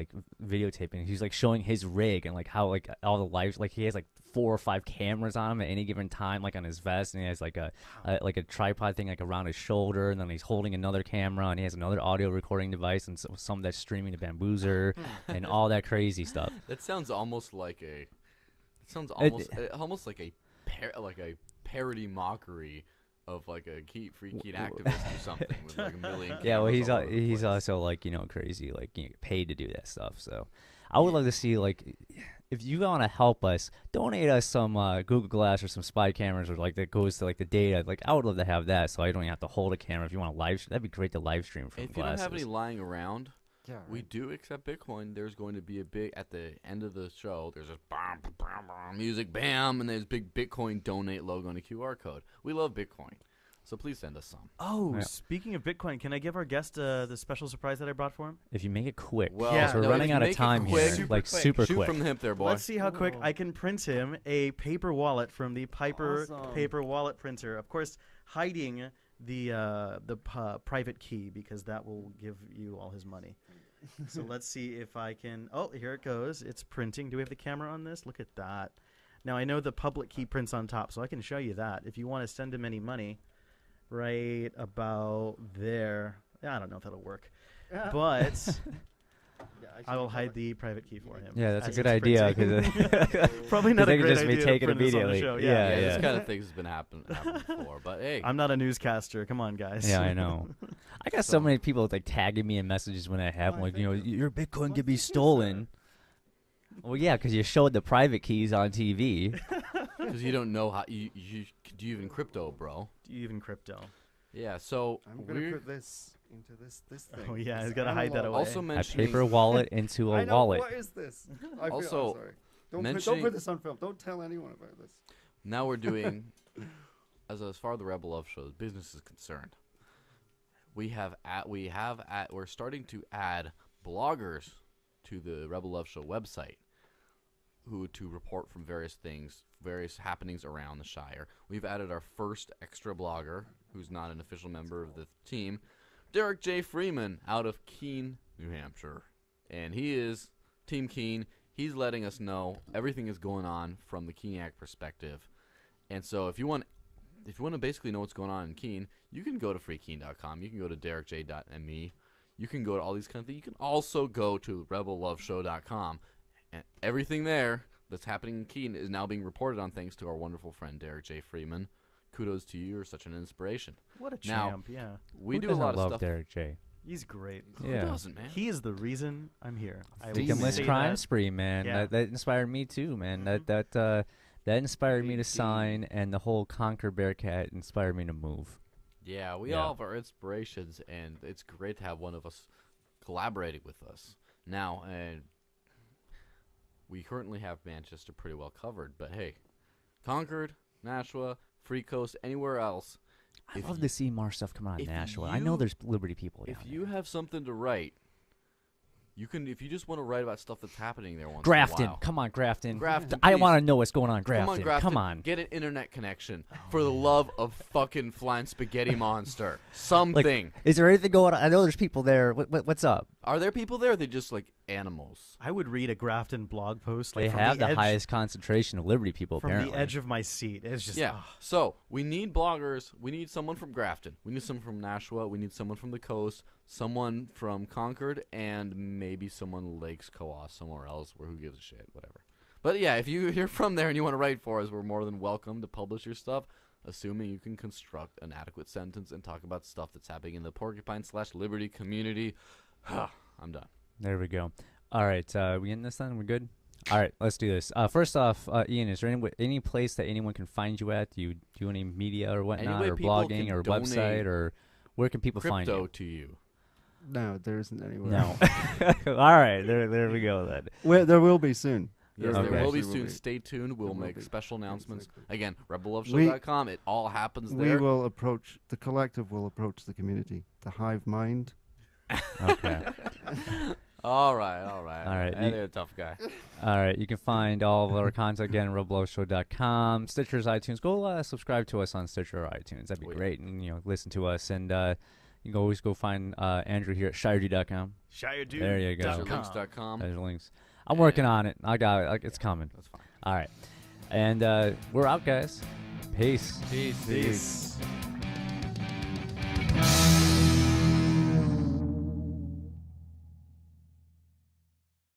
S1: videotaping. He's showing his rig and how all the lives he has 4 or 5 cameras on him at any given time on his vest, and he has a tripod thing around his shoulder, and then he's holding another camera, and he has another audio recording device, and some that's streaming to Bamboozer and all that crazy stuff.
S2: That sounds almost like a. It sounds almost like a parody mockery of a free Keene activist or something with a million.
S1: Yeah, well,
S2: cameras all over the
S1: he's
S2: place.
S1: also crazy, get paid to do that stuff. So, I would love to see if you want to help us, donate us some Google Glass or some spy cameras or that goes to the data. I would love to have that, so I don't even have to hold a camera. If you want to live, that'd be great to live stream from
S2: If you
S1: glasses.
S2: don't have any lying around,
S4: Yeah,
S2: we do accept Bitcoin. There's going to be a big at the end of the show. There's a bam, bam, bam, music, bam, and there's big Bitcoin donate logo and a QR code. We love Bitcoin, so please send us some.
S3: Oh,
S1: Yeah.
S3: speaking of Bitcoin, can I give our guest the special surprise that I brought for him?
S1: If you make it quick,
S2: Well,
S1: because we're
S2: no,
S1: running
S2: if you
S1: out of
S2: make it
S1: time
S2: quick,
S1: here,
S3: super quick.
S1: super
S2: Shoot
S1: quick.
S2: from the hip there, boy.
S3: Let's see how quick
S4: Ooh.
S3: I can print him a paper wallet from the Piper
S4: Awesome.
S3: paper wallet printer. Of course, hiding the private key because that will give you all his money. So let's see if I can. Oh, here it goes. It's printing. Do we have the camera on this? Look at that. Now I know the public key prints on top, so I can show you that. If you want to send him any money, right about there. I don't know if that'll work, but I will hide the private key for him.
S1: Yeah, that's a
S3: as
S1: good
S3: it's
S1: idea.
S3: printing.
S1: Because
S3: Probably not a
S1: they could
S3: great
S1: just be
S3: idea to
S1: taken
S3: print this on the
S1: immediately.
S3: show.
S1: Yeah,
S2: yeah,
S1: yeah.
S2: this kind of thing has been happening before, but hey,
S3: I'm not a newscaster. Come on, guys.
S1: Yeah, I know. I got so many people tagging me in messages when I have them, your Bitcoin could be stolen. Well, yeah, because you showed the private keys on TV.
S2: because you don't know how you do you even crypto, bro?
S3: Do you even crypto?
S2: Yeah, so
S4: I'm gonna
S2: we're
S4: put this into this thing.
S3: Oh, yeah,
S4: This
S3: he's gotta hide that
S4: analog.
S3: away.
S2: also
S1: A
S2: mentioning
S1: paper wallet into
S4: I
S1: a
S4: know,
S1: wallet.
S4: What is this? I feel-
S2: Also-
S4: sorry. Don't
S2: mentioning.
S4: put this on film. Don't tell anyone about this.
S2: Now we're doing, as far as the Rebel Love Show's business is concerned, we're starting to add bloggers to the Rebel Love Show website, who to report from various happenings around the Shire. We've added our first extra blogger, who's not an official member of the team, Derek J. Freeman, out of Keene, New Hampshire, and he is Team Keene. He's letting us know everything is going on from the Keeniac perspective. And so if you want to basically know what's going on in Keene, you can go to freekeene.com. You can go to derekj.me. You can go to all these kind of things. You can also go to rebelloveshow.com. And everything there that's happening in Keene is now being reported on thanks to our wonderful friend Derek J. Freeman. Kudos to you. You're such an inspiration.
S3: What a
S2: Now,
S3: champ, yeah.
S2: We
S1: Who
S2: do a
S1: doesn't
S2: lot of
S1: love
S2: stuff.
S1: Derek J.
S3: He's great.
S2: Who
S1: Yeah.
S2: doesn't, man?
S3: He is the reason I'm here. I will
S1: Victimless
S3: say
S1: crime
S3: that.
S1: spree, man.
S3: Yeah.
S1: That inspired me too, man. That inspired me to sign, and the whole Conquer Bearcat inspired me to move.
S2: Yeah, we
S1: Yeah.
S2: all have our inspirations, and it's great to have one of us collaborating with us. Now, we currently have Manchester pretty well covered, but hey, Concord, Nashua, Free Coast, anywhere else.
S1: I
S2: If
S1: love
S2: you-
S1: to see more stuff come out of
S2: if
S1: Nashua. I know
S2: you-
S1: there's Liberty people down
S2: If
S1: there.
S2: you have something to write, you can. If you just want to write about stuff that's happening there once
S1: Grafton,
S2: in a while.
S1: come on, Grafton.
S2: Grafton,
S1: I
S2: please.
S1: want to know what's going on, Grafton.
S2: Come on, Grafton.
S1: Come on.
S2: Get an internet connection. For the love of fucking flying spaghetti monster. Something.
S1: Is there anything going on? I know there's people there. What's up?
S2: Are there people there? Or are they just like animals?
S3: I would read a Grafton blog post.
S1: They
S3: Like, from
S1: have the
S3: edge,
S1: highest concentration of Liberty people,
S3: from
S1: apparently.
S3: the edge of my seat. It's just
S2: Yeah. So we need bloggers. We need someone from Grafton. We need someone from Nashua. We need someone from the coast. Someone from Concord, and maybe someone Lakes Coas somewhere else. Where who gives a shit? Whatever. But yeah, if you're from there and you want to write for us, we're more than welcome to publish your stuff, assuming you can construct an adequate sentence and talk about stuff that's happening in the Porcupine/Liberty community. I'm done.
S1: There we go. All right, we getting this done? We're good? All right, let's do this. First off, Ian, is there any place that anyone can find you at? Do you do any media or whatnot,
S2: way
S1: or
S2: people
S1: blogging,
S2: can
S1: or
S2: donate
S1: website, or where can people find
S2: Crypto
S1: you?
S2: to you.
S4: No, there isn't anywhere.
S1: No. All right, there we go then.
S4: Well, there will be soon.
S2: Yes,
S1: Okay.
S2: there will be
S4: Actually
S2: soon. Stay tuned. We'll
S4: There will
S2: make
S4: be.
S2: special announcements.
S4: Exactly.
S2: Again, rebelloveshow.com. It all happens there.
S4: We will approach, the collective will approach the community, the hive mind.
S1: Okay.
S2: All right.
S1: All right,
S2: Hey
S1: you-
S2: there, tough guy.
S1: All right, you can find all of our content again at rebelloveshow.com, Stitcher's iTunes. Go subscribe to us on Stitcher or iTunes. That'd be
S2: Oh, yeah.
S1: great. And listen to us. And you can always go find Andrew here at shiredy.com.
S3: ShireDude.
S1: There you go.
S2: Links.com.
S1: There's links. I'm working on it. I got it. It's coming.
S2: That's fine.
S1: All right. And we're out, guys. Peace.
S2: Peace.
S3: Peace.